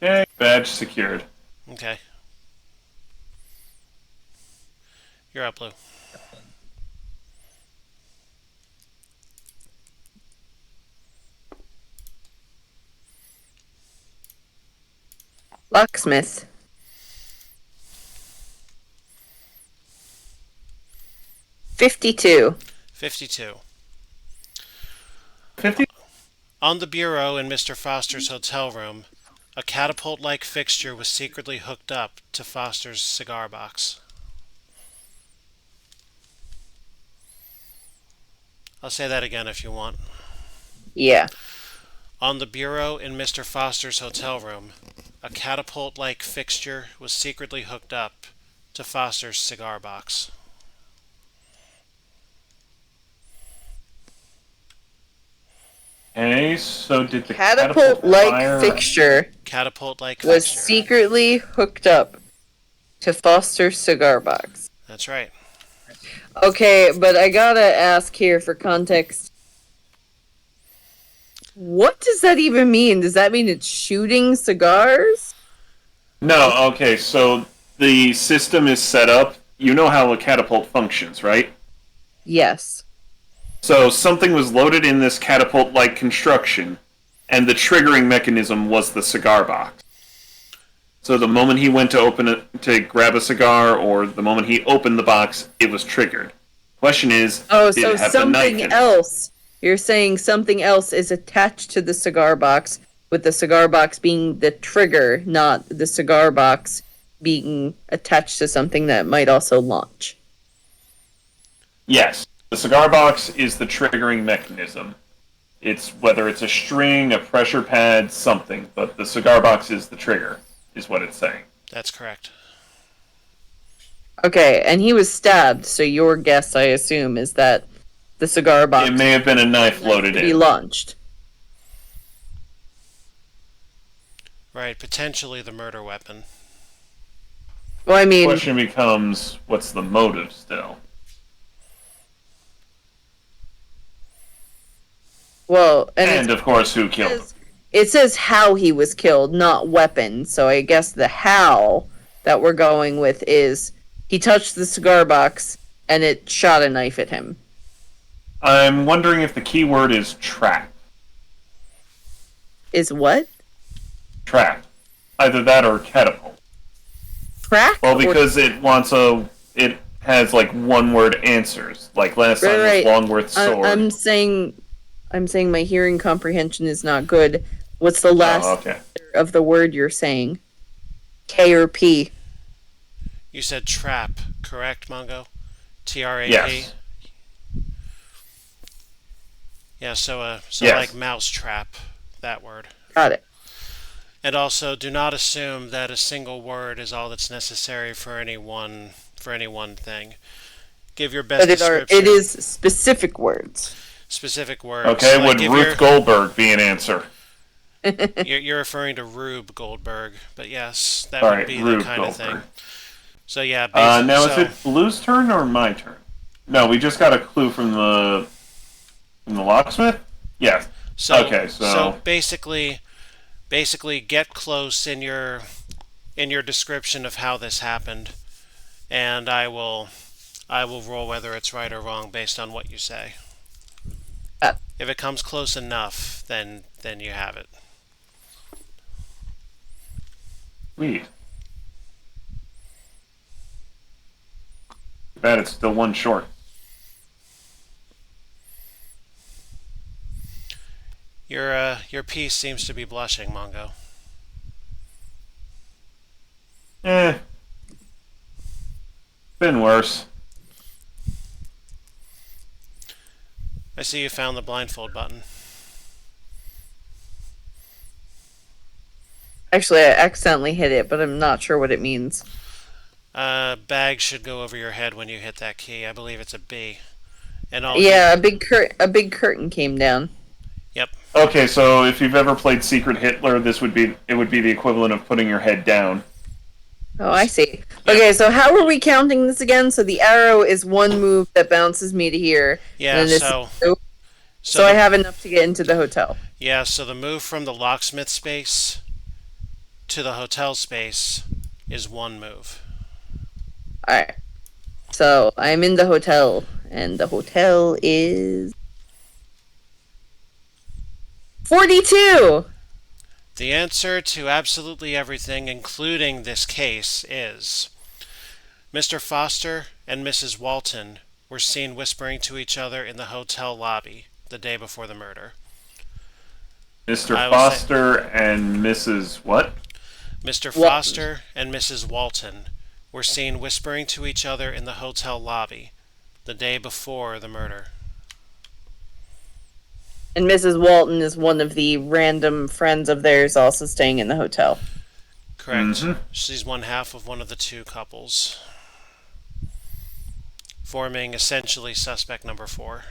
Okay, badge secured. Okay. You're up, Blue. Locksmith. 52. 52. 50? On the bureau in Mr. Foster's hotel room, a catapult-like fixture was secretly hooked up to Foster's cigar box. I'll say that again if you want. Yeah. On the bureau in Mr. Foster's hotel room, a catapult-like fixture was secretly hooked up to Foster's cigar box. Okay, so did the Catapult-like fire- fixture Catapult-like was fixture. secretly hooked up to Foster's cigar box. That's right. Okay, but I gotta ask here for context. What does that even mean? Does that mean it's shooting cigars? No, okay, so the system is set up. You know how a catapult functions, right? Yes. So something was loaded in this catapult-like construction, and the triggering mechanism was the cigar box. So the moment he went to open it to grab a cigar, or the moment he opened the box, it was triggered. Question is, Oh, did so it have the knife something in it? else. You're saying something else is attached to the cigar box, with the cigar box being the trigger, not the cigar box being attached to something that might also launch. Yes, the cigar box is the triggering mechanism. It's whether it's a string, a pressure pad, something, but the cigar box is the trigger, is what it's saying. That's correct. Okay, and he was stabbed, so your guess, I assume, is that the cigar box It may have been a knife loaded to be in. launched. Right, potentially the murder weapon. Well, I The mean, question becomes, what's the motive still? well, And of course, who killed him? it says how he was killed, not weapon. So I guess the how that we're going with is he touched the cigar box and it shot a knife at him. I'm wondering if the key word is trap. Is what? Trap. Either that or catapult. Crack? Well, because it has like one word answers. Like last time Right. was Longworth's sword. I'm saying my hearing comprehension is not good. What's the last okay. letter of the word you're saying? K or P? You said trap, correct, Mongo? TRAP? Yes. Yeah, so Yes. like mouse trap, that word. Got it. And also, do not assume that a single word is all that's necessary for any one thing. Give your best But description. it is specific words. Specific words. Okay, Like would if Ruth Goldberg be an answer? you're referring to Rube Goldberg, but yes, that Sorry, would be Rube the kind Goldberg. of thing. So yeah, Now so, is it Blue's turn or my turn? No, we just got a clue from the locksmith. Yes. so Okay, so basically get close in your description of how this happened, and I will roll whether it's right or wrong based on what you say. If it comes close enough, then you have it. sweet. Too bad it's still one short. Your piece seems to be blushing, Mongo. Been worse. I see you found the blindfold button. Actually, I accidentally hit it, but I'm not sure what it means. Bag should go over your head when you hit that key. I believe it's a B. And all Yeah, a big curtain came down. Yep. Okay, so if you've ever played Secret Hitler, it would be the equivalent of putting your head down. Oh, I see. Okay, so how are we counting this again? So the arrow is one move that bounces me to here. Yeah. And then so I have enough to get into the hotel. Yeah. So the move from the locksmith space to the hotel space is one move. Alright. So I'm in the hotel, and the hotel is 42! The answer to absolutely everything, including this case, is Mr. Foster and Mrs. Walton were seen whispering to each other in the hotel lobby the day before the murder. Mr. I will Foster and Mrs. what? Mr. Walton. Foster and Mrs. Walton were seen whispering to each other in the hotel lobby the day before the murder. And Mrs. Walton is one of the random friends of theirs also staying in the hotel. Correct. Mhm. She's one half of one of the two couples, forming essentially suspect number 4.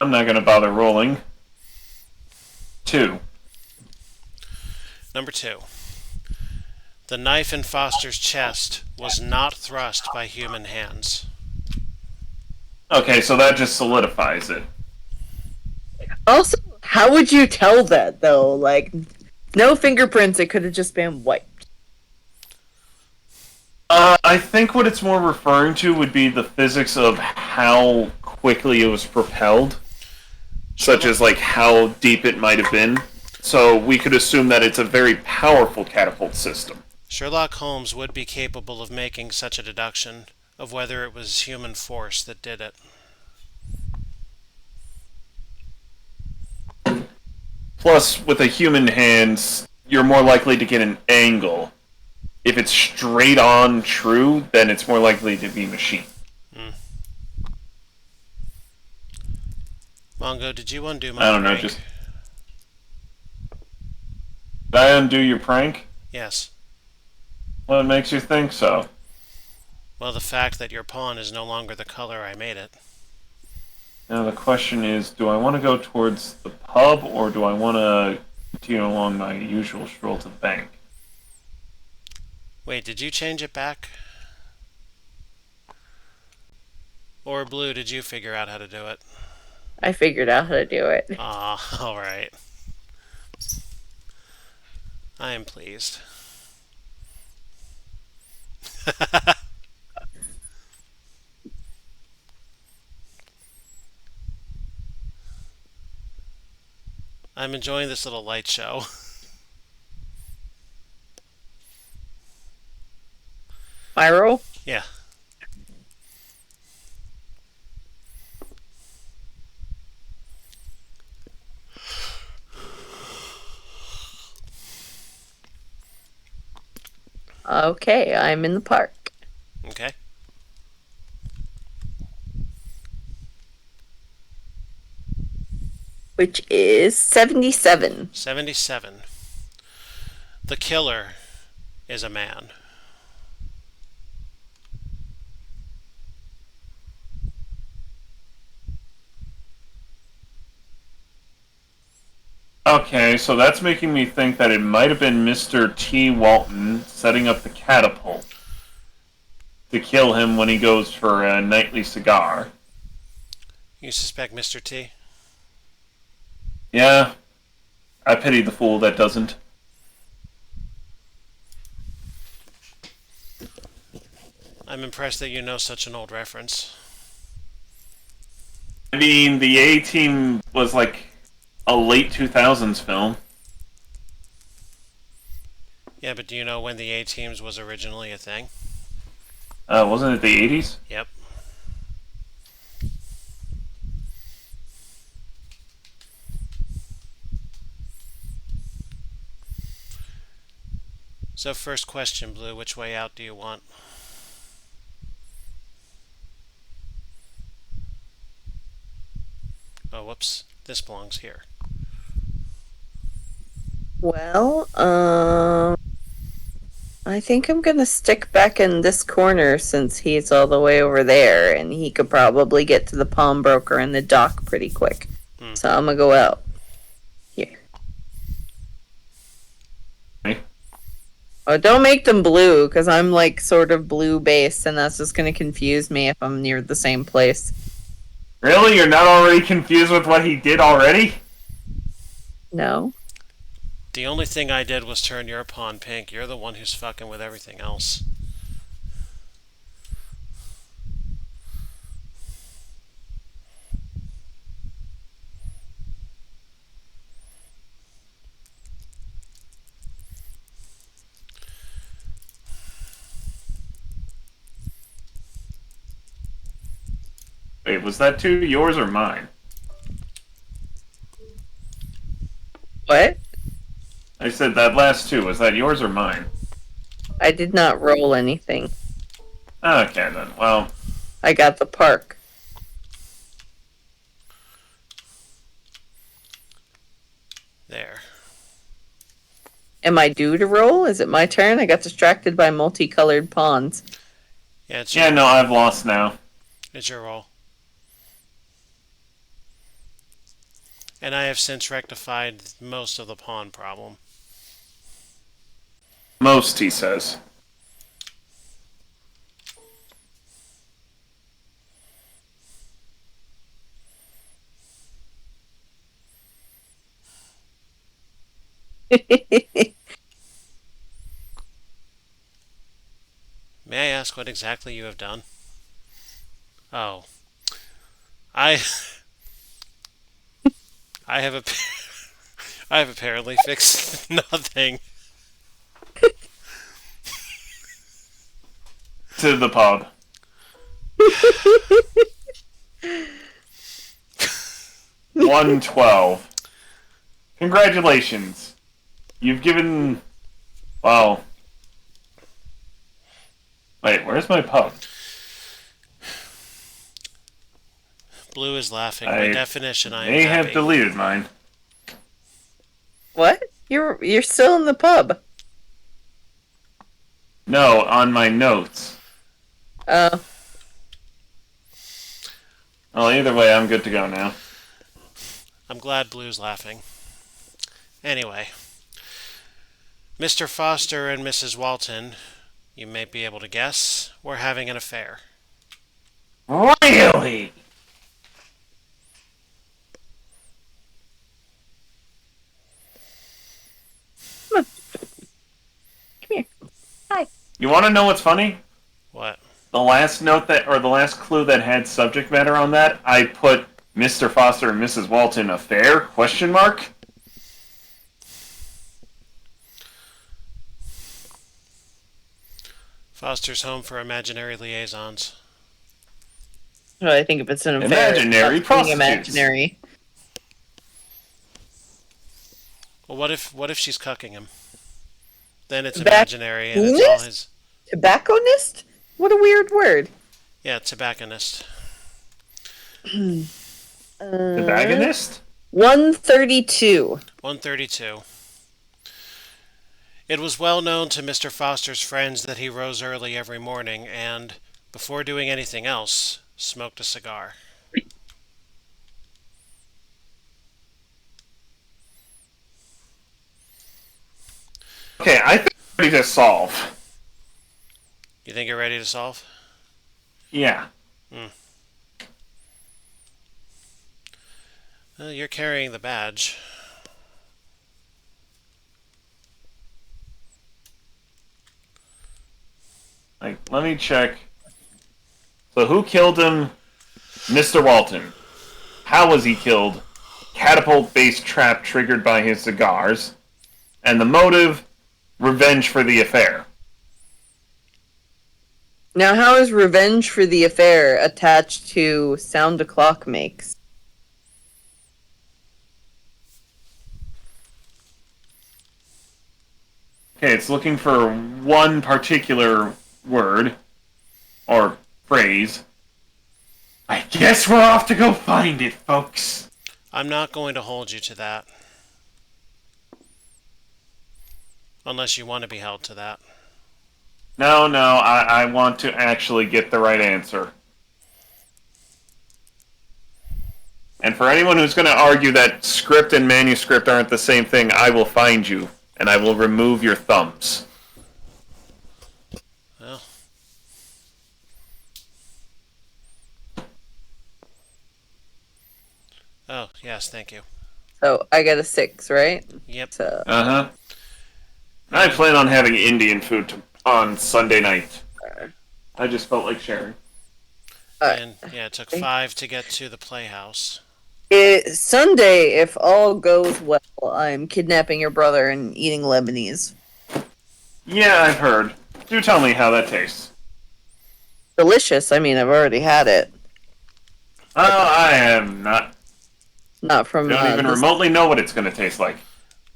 I'm not going to bother rolling. 2. Number 2. The knife in Foster's chest was not thrust by human hands. Okay, so that just solidifies it. Also, how would you tell that, though? Like, No fingerprints. It could have just been wiped. I think what it's more referring to would be the physics of how quickly it was propelled, such as like how deep it might have been. So we could assume that it's a very powerful catapult system. Sherlock Holmes would be capable of making such a deduction of whether it was human force that did it. Plus, with a human hand, you're more likely to get an angle. If it's straight on true, then it's more likely to be machine. Mongo, did you undo my I don't know, prank? just... Did I undo your prank? Yes. What makes you think so? Well, the fact that your pawn is no longer the color I made it. Now the question is, do I want to go towards the pub, or do I want to continue along my usual stroll to the bank? Wait, did you change it back? Or Blue, did you figure out how to do it? I figured out how to do it. Ah, alright. I am pleased. I'm enjoying this little light show. My roll? Yeah. Okay, I'm in the park. Okay. Which is 77. 77. The killer is a man. Okay, so that's making me think that it might have been Mr. T. Walton setting up the catapult to kill him when he goes for a nightly cigar. You suspect Mr. T? Yeah, I pity the fool that doesn't. I'm impressed that you know such an old reference. I mean, the A-Team was like a late 2000s film. Yeah, but do you know when the A-Teams was originally a thing? Wasn't it the 80s? Yep. So first question, Blue, which way out do you want? Oh, whoops. This belongs here. Well, I think I'm gonna stick back in this corner since he's all the way over there and he could probably get to the pawnbroker and the dock pretty quick. So I'm gonna go out here. Hey. Oh, don't make them blue, because I'm like sort of blue based, and that's just gonna confuse me if I'm near the same place. Really? You're not already confused with what he did already? No. The only thing I did was turn your pawn pink. You're the one who's fucking with everything else. Wait, was that two yours or mine? What? I said that last two, was that yours or mine? I did not roll anything. Okay then, well... I got the park. There. Am I due to roll? Is it my turn? I got distracted by multicolored pawns. Yeah, it's your, Yeah, no, I've lost now. it's your roll. And I have since rectified most of the pawn problem. Most, he says. May I ask what exactly you have done? Oh, I I have I have apparently fixed nothing. To the pub. 112. Congratulations. You've given. Well. Wait, where's my pub? Blue is laughing. By I definition, I am may have happy. deleted mine. What? You're still in the pub. No, on my notes. Oh. Well, either way, I'm good to go now. I'm glad Blue's laughing. Anyway, Mr. Foster and Mrs. Walton, you may be able to guess, were having an affair. Really? Come here. Hi. You want to know what's funny? What? The last note that, or the last clue that had subject matter on that, I put Mr. Foster and Mrs. Walton affair? Question mark. Foster's home for imaginary liaisons. Well, I think if it's an affair, Imaginary it's not being prostitutes. imaginary. Well, what if she's cucking him? Then it's Back- imaginary and it's all his. Tobacconist? What a weird word. Yeah, tobacconist. The bagonist? 132. 132. It was well known to Mr. Foster's friends that he rose early every morning and, before doing anything else, smoked a cigar. Okay, I think I'm ready to solve. You think you're ready to solve? Yeah. You're carrying the badge. Like, let me check. So who killed him? Mr. Walton. How was he killed? Catapult-based trap triggered by his cigars. And the motive? Revenge for the affair. Now, how is revenge for the affair attached to sound a clock makes? Okay, it's looking for one particular word. Or phrase. I guess we're off to go find it, folks. I'm not going to hold you to that. Unless you want to be held to that. No, I want to actually get the right answer. And for anyone who's going to argue that script and manuscript aren't the same thing, I will find you, and I will remove your thumbs. Well. Oh, yes, thank you. So, I got a 6, right? Yep. So, Uh-huh. I plan on having Indian food on Sunday night. I just felt like sharing. And yeah, it took 5 to get to the playhouse. Sunday, if all goes well, I'm kidnapping your brother and eating Lebanese. Yeah, I've heard. Do tell me how that tastes. Delicious. I mean, I've already had it. Oh, I am not. Not from. Don't even remotely know what it's going to taste like.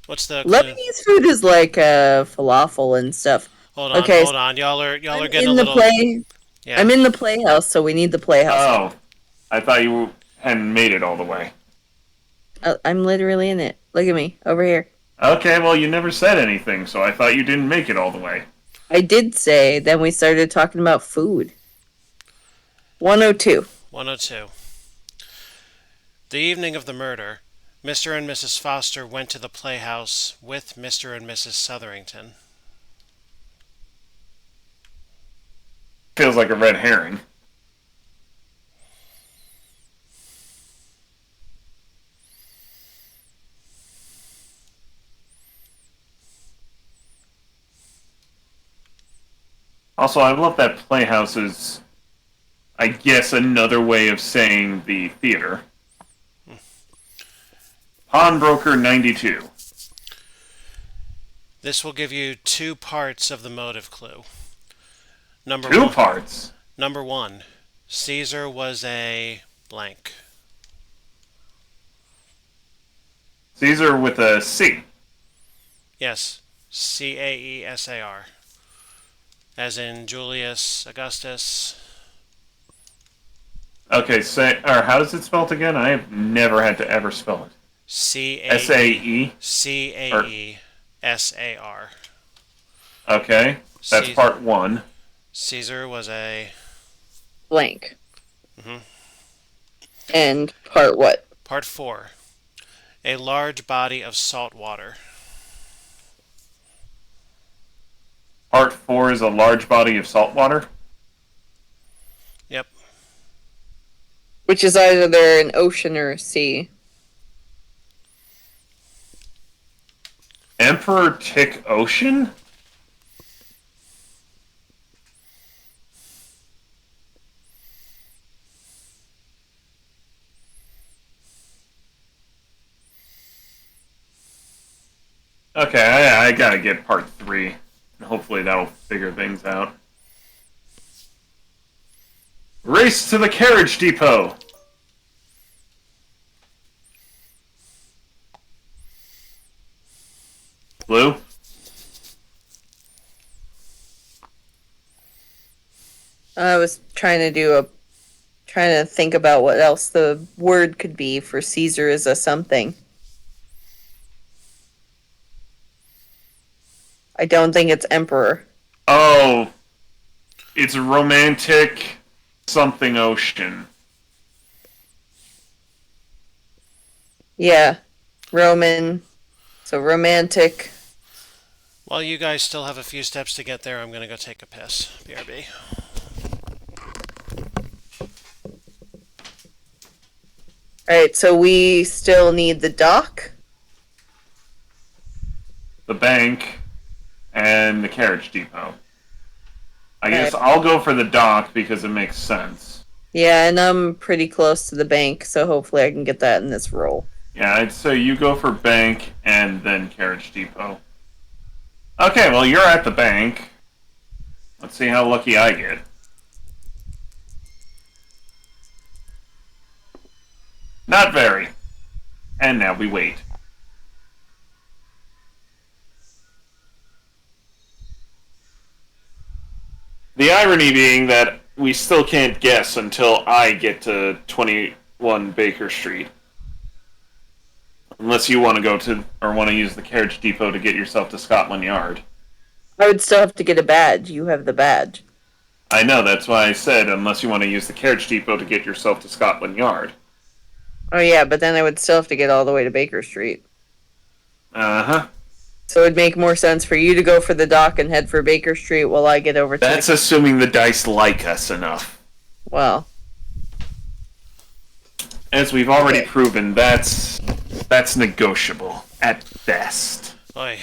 What's the Lebanese food is like falafel and stuff. Hold on, Okay, hold on. Y'all are I'm getting a in the little. play. Yeah. I'm in the playhouse, so we need the playhouse. Oh, I thought you hadn't made it all the way. I'm literally in it. Look at me over here. Okay, well, you never said anything, so I thought you didn't make it all the way. I did say. Then we started talking about food. 102. 102. The evening of the murder, Mr. and Mrs. Foster went to the playhouse with Mr. and Mrs. Southerington. Feels like a red herring. Also, I love that Playhouse is, I guess, another way of saying the theater. Pawnbroker 92. This will give you 2 parts of the motive clue. Number Two one. parts. Number one. Caesar was a blank. Caesar with a C. Yes, Caesar, as in Julius Augustus. Okay, or how is it spelled again? I have never had to ever spell it. Caesar. Caesar. Okay, that's part one. Caesar was a Blank. Mhm. And part what? Part 4. A large body of salt water. Part four is a large body of salt water. Yep. Which is either there an ocean or a sea. Emperor Tick Ocean? Okay, I gotta get part three. Hopefully that'll figure things out. Race to the carriage depot! Blue? I was trying to think about what else the word could be for Caesar as a something. I don't think it's emperor. Oh, it's romantic something ocean. Yeah. Roman. So romantic. While you guys still have a few steps to get there, I'm going to go take a piss. BRB. Alright, so we still need the dock. The bank, and the carriage depot. I guess Okay. I'll go for the dock because it makes sense. Yeah, and I'm pretty close to the bank, so hopefully I can get that in this roll. Yeah, I'd say you go for bank and then carriage depot. Okay, well, you're at the bank. Let's see how lucky I get. Not very. And now we wait. The irony being that we still can't guess until I get to 21 Baker Street. Unless you want to go to, or want to use the carriage depot to get yourself to Scotland Yard. I would still have to get a badge. You have the badge. I know, that's why I said unless you want to use the carriage depot to get yourself to Scotland Yard. Oh yeah, but then I would still have to get all the way to Baker Street. Uh-huh. So it'd make more sense for you to go for the dock and head for Baker Street while I get over to That's assuming the dice like us enough. well. As we've already Okay. proven, that's negotiable at best. Oy.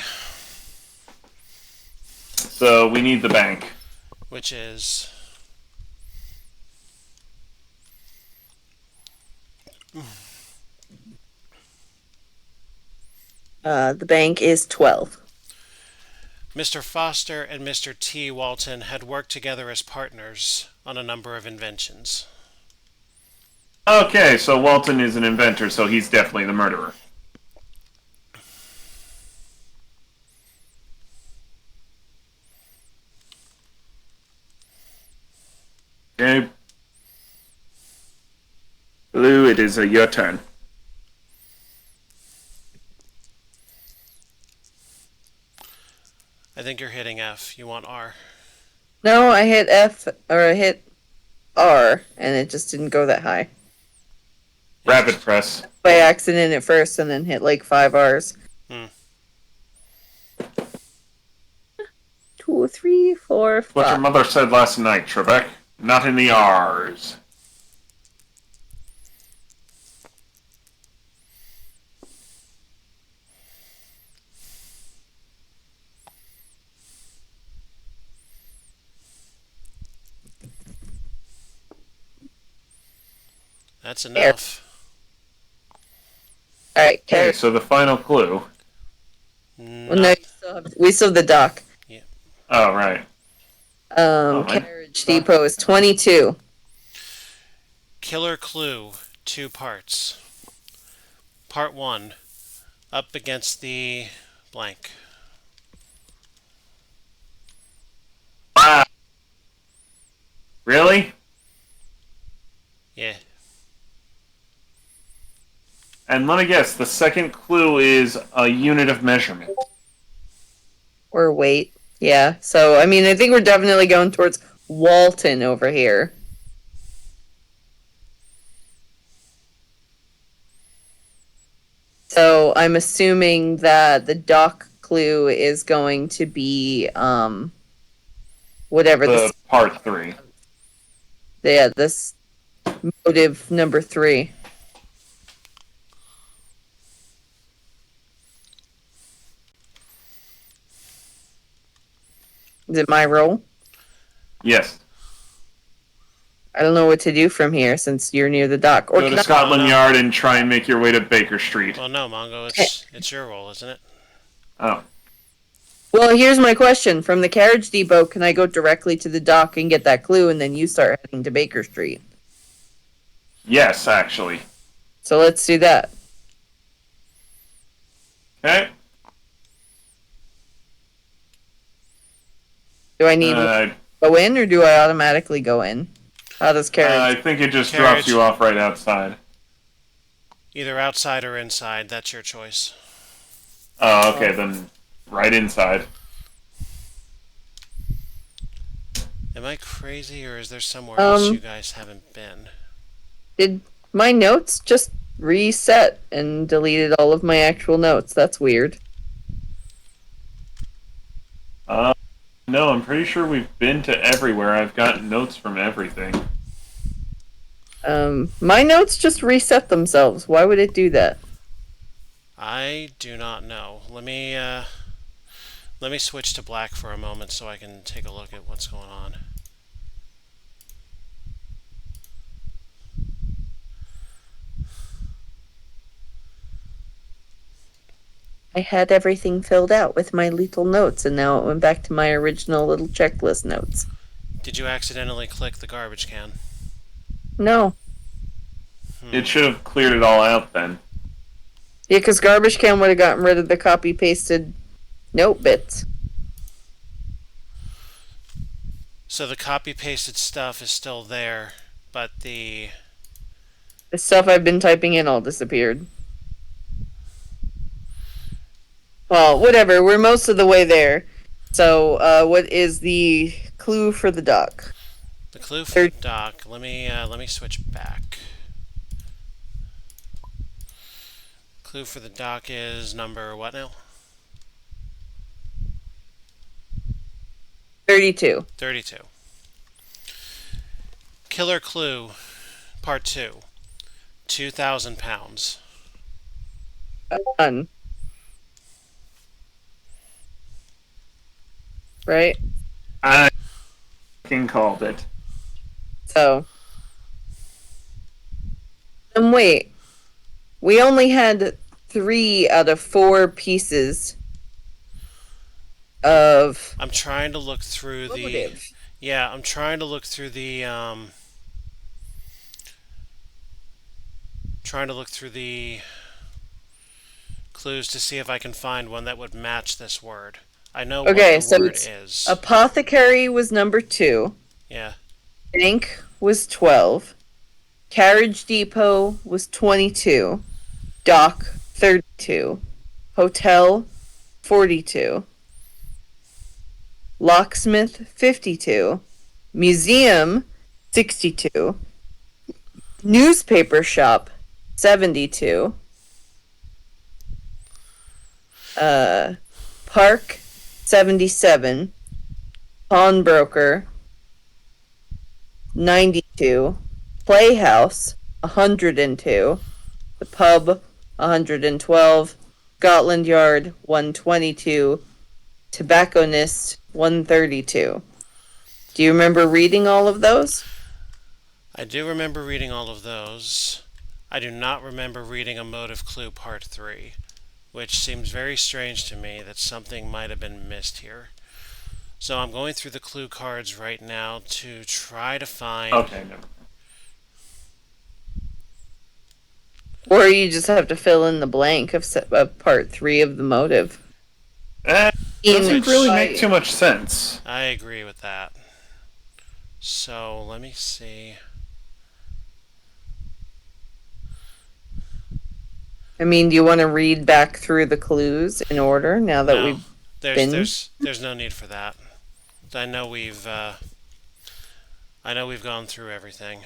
So we need the bank. Which is... The bank is 12. Mr. Foster and Mr. T. Walton had worked together as partners on a number of inventions. Okay, so Walton is an inventor, so he's definitely the murderer. Okay. Blue, it is your turn. I think you're hitting F. You want R. No, I hit F or I hit R and it just didn't go that high. Rapid press. By accident at first and then hit like 5 R's. Hmm. 2, 3, 4, What your 5. mother said last night, Trebek. Not in the R's. That's There. enough. All right, Okay, carriage. so the final clue. Well, no, we still have the dock. Oh, right. my- Carriage depot is 22. Killer clue, 2 parts. Part 1, up against the blank. Wow. Really? Yeah. And let me guess, the second clue is a unit of measurement. Or weight. Yeah. So, I mean, I think we're definitely going towards Walton over here. So, I'm assuming that the dock clue is going to be whatever The part 3. this motive number 3. Is it my role? Yes. I don't know what to do from here since you're near the dock. Or Go can to I- Scotland no. Yard and try and make your way to Baker Street. Well, no, Mongo, it's your role, isn't it? Oh. Well, here's my question. From the carriage depot, can I go directly to the dock and get that clue, and then you start heading to Baker Street? Yes, actually. So let's do that. Okay. Do I need Uh, to go in, or do I automatically go in? How does I carriage? think it just Carriage. drops you off right outside. Either outside or inside, that's your choice. Oh, okay, then right inside. Am I crazy, or is there somewhere else you guys haven't been? Did my notes just reset and deleted all of my actual notes? That's weird. No, I'm pretty sure we've been to everywhere. I've gotten notes from everything. My notes just reset themselves. Why would it do that? I do not know. Let me switch to black for a moment so I can take a look at what's going on. I had everything filled out with my little notes, and now it went back to my original little checklist notes. Did you accidentally click the garbage can? No. It should have cleared it all out then. Yeah, because garbage can would have gotten rid of the copy pasted note bits. So the copy pasted stuff is still there, but the The stuff I've been typing in all disappeared. Well, whatever. We're most of the way there. So, what is the clue for the dock? clue for the dock. Let me switch back. Clue for the dock is number what now? 32. 32. Killer clue, part 2. 2,000 pounds. Done. Right? I fucking called it. So. And wait. We only had 3 out of 4 pieces of I'm trying to look through the. motive. Yeah, I'm trying to look through the. Trying to look through the clues to see if I can find one that would match this word. I know Okay, what the so word it's is. Apothecary was number 2. Yeah. Bank was 12. Carriage depot was 22. Dock 32. Hotel 42. Locksmith 52. Museum 62. Newspaper shop 72. Park 77. Pawnbroker 92. Playhouse 102. The pub 112. Scotland Yard 122. Tobacconist 132. Do you remember reading all of those? I do remember reading all of those. I do not remember reading a motive clue part 3, which seems very strange to me that something might have been missed here. So I'm going through the clue cards right now to try to find. Okay, never. Or you just have to fill in the blank of part 3 of the motive. That doesn't Which- really make too much sense. I agree with that. So let me see. I mean, do you want to read back through the clues in order now that No, we've there's been? there's no need for that. I know we've gone through everything.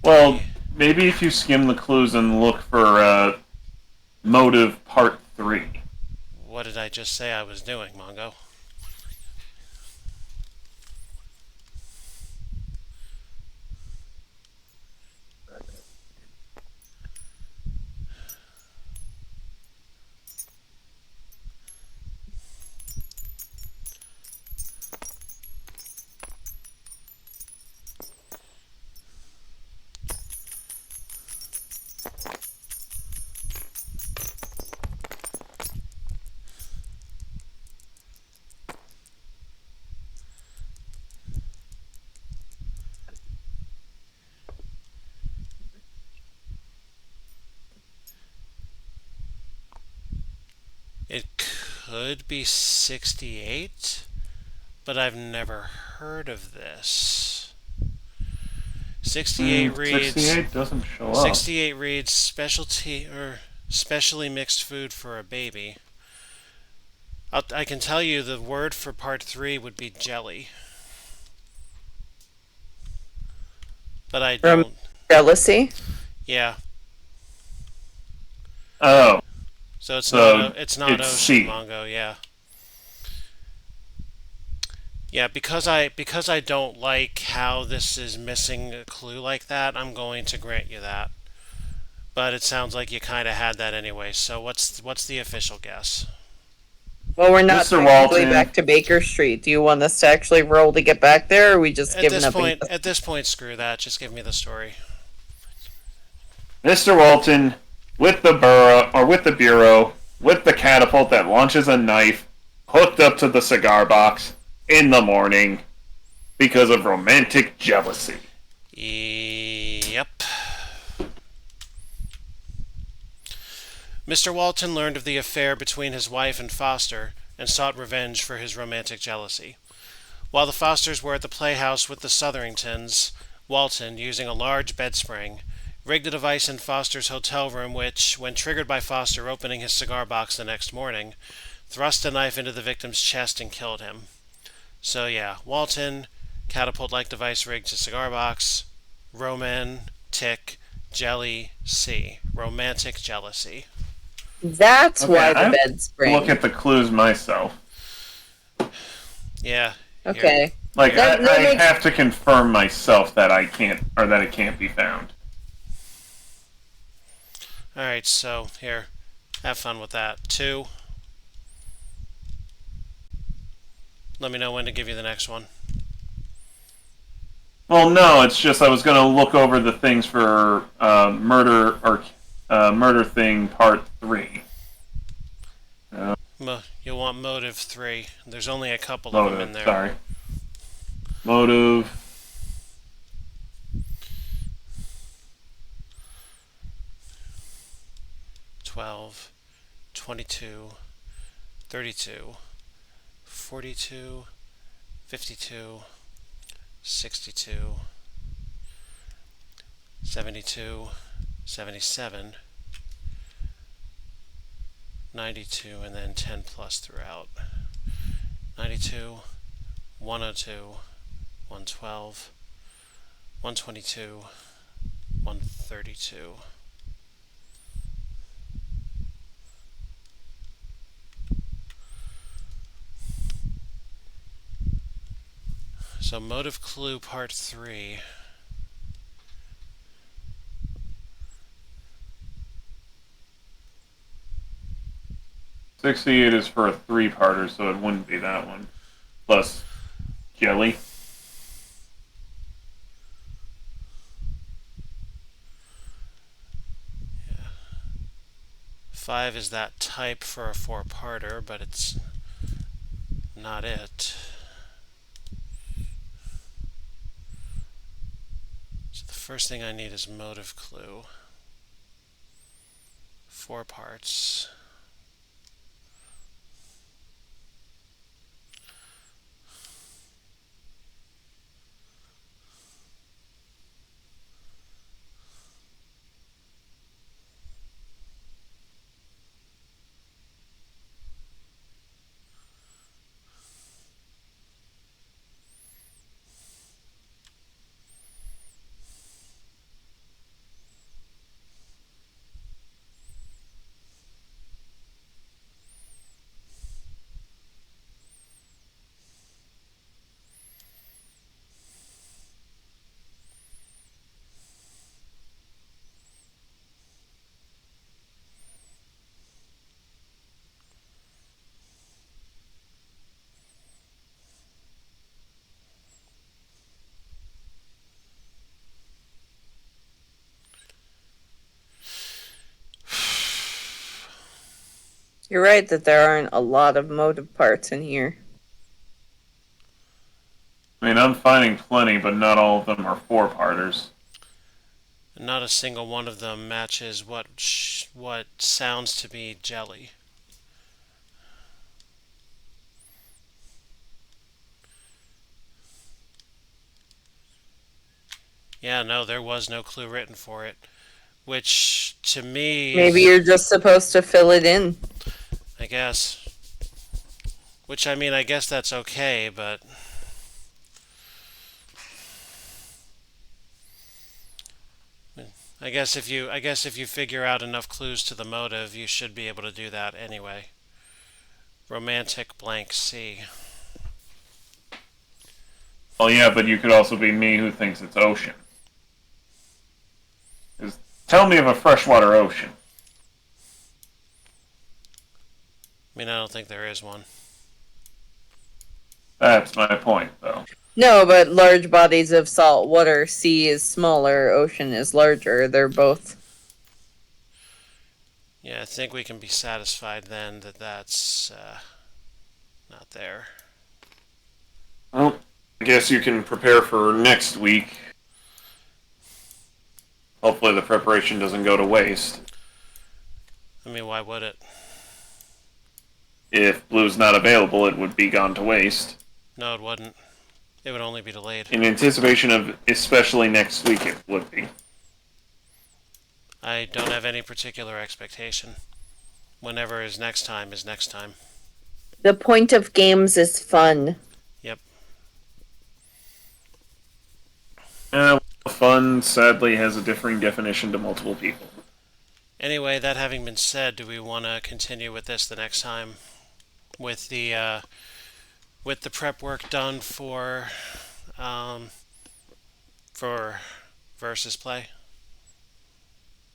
Well, maybe if you skim the clues and look for motive part 3. What did I just say I was doing, Mongo? It could be 68, but I've never heard of this. 68 reads 68 doesn't show up. 68 reads specialty or specially mixed food for a baby. I can tell you the word for part 3 would be jelly. But I From don't. jealousy? Yeah. Oh, So it's So not it's Ocean C. Mongo, yeah. Yeah, because I don't like how this is missing a clue like that, I'm going to grant you that. But it sounds like you kind of had that anyway. So what's the official guess? Well, we're not Mr. technically Walton. back to Baker Street. Do you want us to actually roll to get back there, or are we just giving up? At this point, screw that. Just give me the story. Mr. Walton with the bureau, with the catapult that launches a knife, hooked up to the cigar box in the morning because of romantic jealousy. Yep. Mr. Walton learned of the affair between his wife and Foster and sought revenge for his romantic jealousy. While the Fosters were at the playhouse with the Sotheringtons, Walton, using a large bed spring, rigged a device in Foster's hotel room which, when triggered by Foster opening his cigar box the next morning, thrust a knife into the victim's chest and killed him. So yeah, Walton, catapult-like device rigged to cigar box, Roman, tick, jelly, C. Romantic jealousy. That's Okay, why the I bed spring. Look at the clues myself. Yeah. Okay. Like That I makes- have to confirm myself that I can't, or that it can't be found. Alright, so here. Have fun with that. 2. Let me know when to give you the next one. Well, no, it's just I was going to look over the things for murder thing part 3. You'll want motive 3. There's only a couple of them in Motive, there. sorry. Motive. $12, $22, $32, $42, $52, $62, $72, $77, $92, and then 10 plus throughout. $92, $102, $112, $122, $132. So motive clue part 3. 68 is for a 3-parter, so it wouldn't be that one. Plus jelly. 5 is that type for a 4-parter, but it's not it. So the first thing I need is motive clue. 4 parts. You're right that there aren't a lot of motive parts in here. I mean, I'm finding plenty, but not all of them are 4-parters. Not a single one of them matches what sounds to be jelly. Yeah, no, there was no clue written for it. Which, to me... Maybe you're just supposed to fill it in. I guess. Which, I mean, I guess that's okay, but... I guess if you figure out enough clues to the motive, you should be able to do that anyway. Romantic blank C. Well, yeah, but you could also be me who thinks it's ocean. Tell me of a freshwater ocean. I mean, I don't think there is one. That's my point, though. No, but large bodies of salt water, sea is smaller, ocean is larger. They're both. Yeah, I think we can be satisfied then that that's not there. Well, I guess you can prepare for next week. Hopefully the preparation doesn't go to waste. I mean, why would it? If blue's not available, it would be gone to waste. No, it wouldn't. It would only be delayed. In anticipation of especially next week, it would be. I don't have any particular expectation. Whenever is next time is next time. The point of games is fun. Yep. Fun, sadly, has a differing definition to multiple people. Anyway, that having been said, do we want to continue with this the next time? With the prep work done for versus play?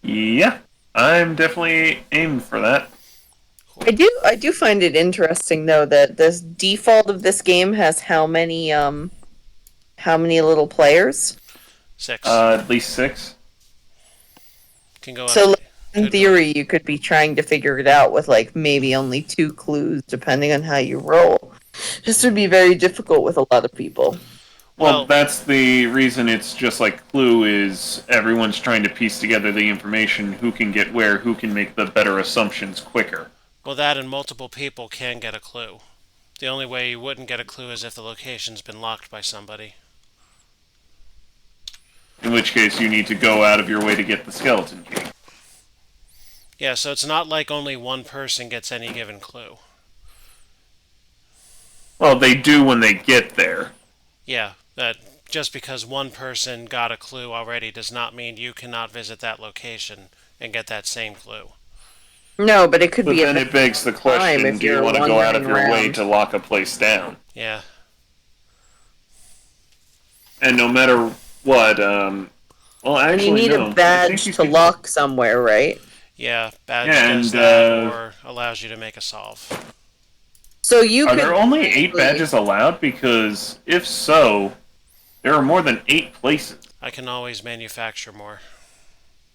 Yeah, I'm definitely aimed for that. I do find it interesting though that this default of this game has how many little players? 6. At least 6. Can go So up. in theory, you could be trying to figure it out with like maybe only 2 clues, depending on how you roll. This would be very difficult with a lot of people. Well, that's the reason it's just like Clue is everyone's trying to piece together the information, who can get where, who can make the better assumptions quicker. Well, that and multiple people can get a clue. The only way you wouldn't get a clue is if the location's been locked by somebody. In which case, you need to go out of your way to get the skeleton key. Yeah, so it's not like only one person gets any given clue. Well, they do when they get there. Yeah, that just because one person got a clue already does not mean you cannot visit that location and get that same clue. No, but it could But be. then it begs the question: do you want to go out of your way to lock a place down? Yeah. And no matter what, well, actually, you need no. a badge to lock somewhere, right? Yeah, badge Yeah, does and, that or allows you to make a solve. So you Are could there only 8 badges allowed? Because if so, there are more than 8 places. I can always manufacture more.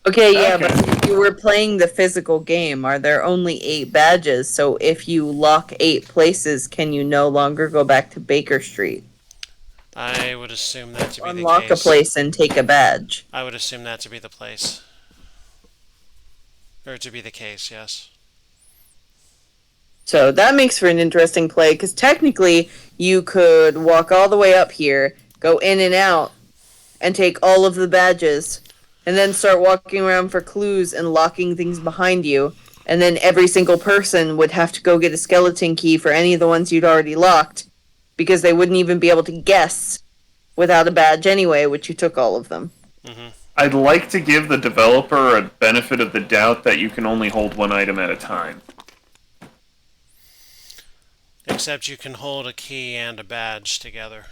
Okay, yeah, Okay. but if you were playing the physical game, are there only 8 badges? So if you lock 8 places, can you no longer go back to Baker Street? I would assume that to be the Unlock a case. place and take a badge. I would assume that to be the place. Or to be the case, yes. So that makes for an interesting play, because technically you could walk all the way up here, go in and out, and take all of the badges, and then start walking around for clues and locking things behind you. And then every single person would have to go get a skeleton key for any of the ones you'd already locked, because they wouldn't even be able to guess without a badge anyway, which you took all of them. I'd like to give the developer a benefit of the doubt that you can only hold one item at a time. Except you can hold a key and a badge together.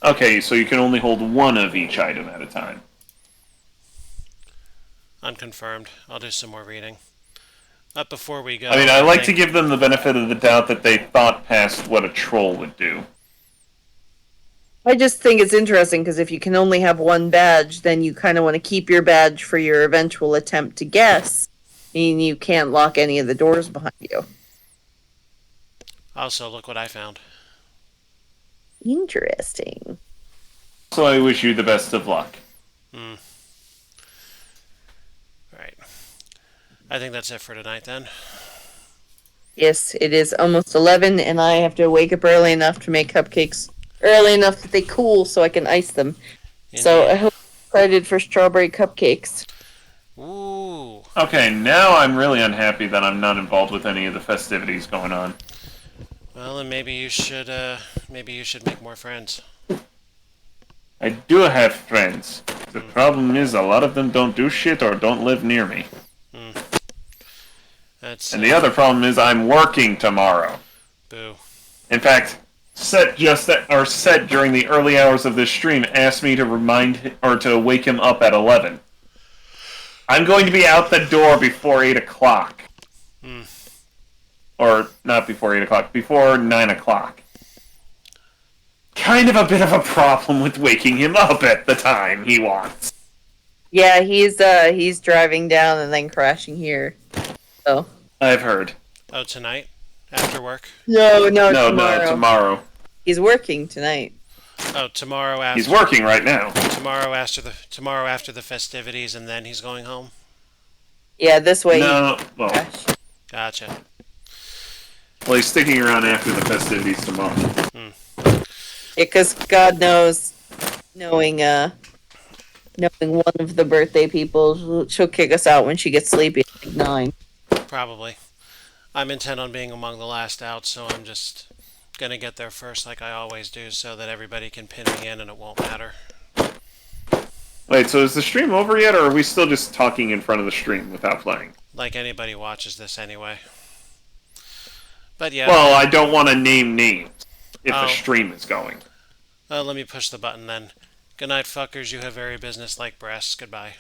Okay, so you can only hold one of each item at a time. Unconfirmed. I'll do some more reading. But before we go, I mean, I like to think- give them the benefit of the doubt that they thought past what a troll would do. I just think it's interesting because if you can only have one badge, then you kind of want to keep your badge for your eventual attempt to guess, meaning you can't lock any of the doors behind you. Also, look what I found. Interesting. So I wish you the best of luck. Right. I think that's it for tonight then. Yes, it is almost 11, and I have to wake up early enough to make cupcakes. Early enough that they cool so I can ice them. So I Indeed. hope you're excited for strawberry cupcakes. Ooh. Okay, now I'm really unhappy that I'm not involved with any of the festivities going on. Well, and maybe you should make more friends. I do have friends. The problem is a lot of them don't do shit or don't live near me. That's And the other problem is I'm working tomorrow. boo. In fact, Set during the early hours of this stream asked me to to wake him up at 11. I'm going to be out the door before 8 o'clock. Or not before 8 o'clock, before 9 o'clock. Kind of a bit of a problem with waking him up at the time he wants. Yeah, he's driving down and then crashing here. So I've heard. Oh, tonight after work. no, No, tomorrow. tomorrow. He's working tonight. Oh, tomorrow after. He's working right now. Tomorrow after the festivities, and then he's going home. Yeah, this way. No, well, Crash. Gotcha. well, he's sticking around after the festivities tomorrow. Yeah, because God knows, knowing one of the birthday people, she'll kick us out when she gets sleepy at like 9. Probably. I'm intent on being among the last out, so I'm just gonna get there first, like I always do, so that everybody can pin me in, and it won't matter. Wait, so is the stream over yet, or are we still just talking in front of the stream without playing? Like anybody watches this anyway. But yeah. Well, I don't want to name names if Oh. the stream is going. Let me push the button then. Good night, fuckers. You have very businesslike breasts. Goodbye.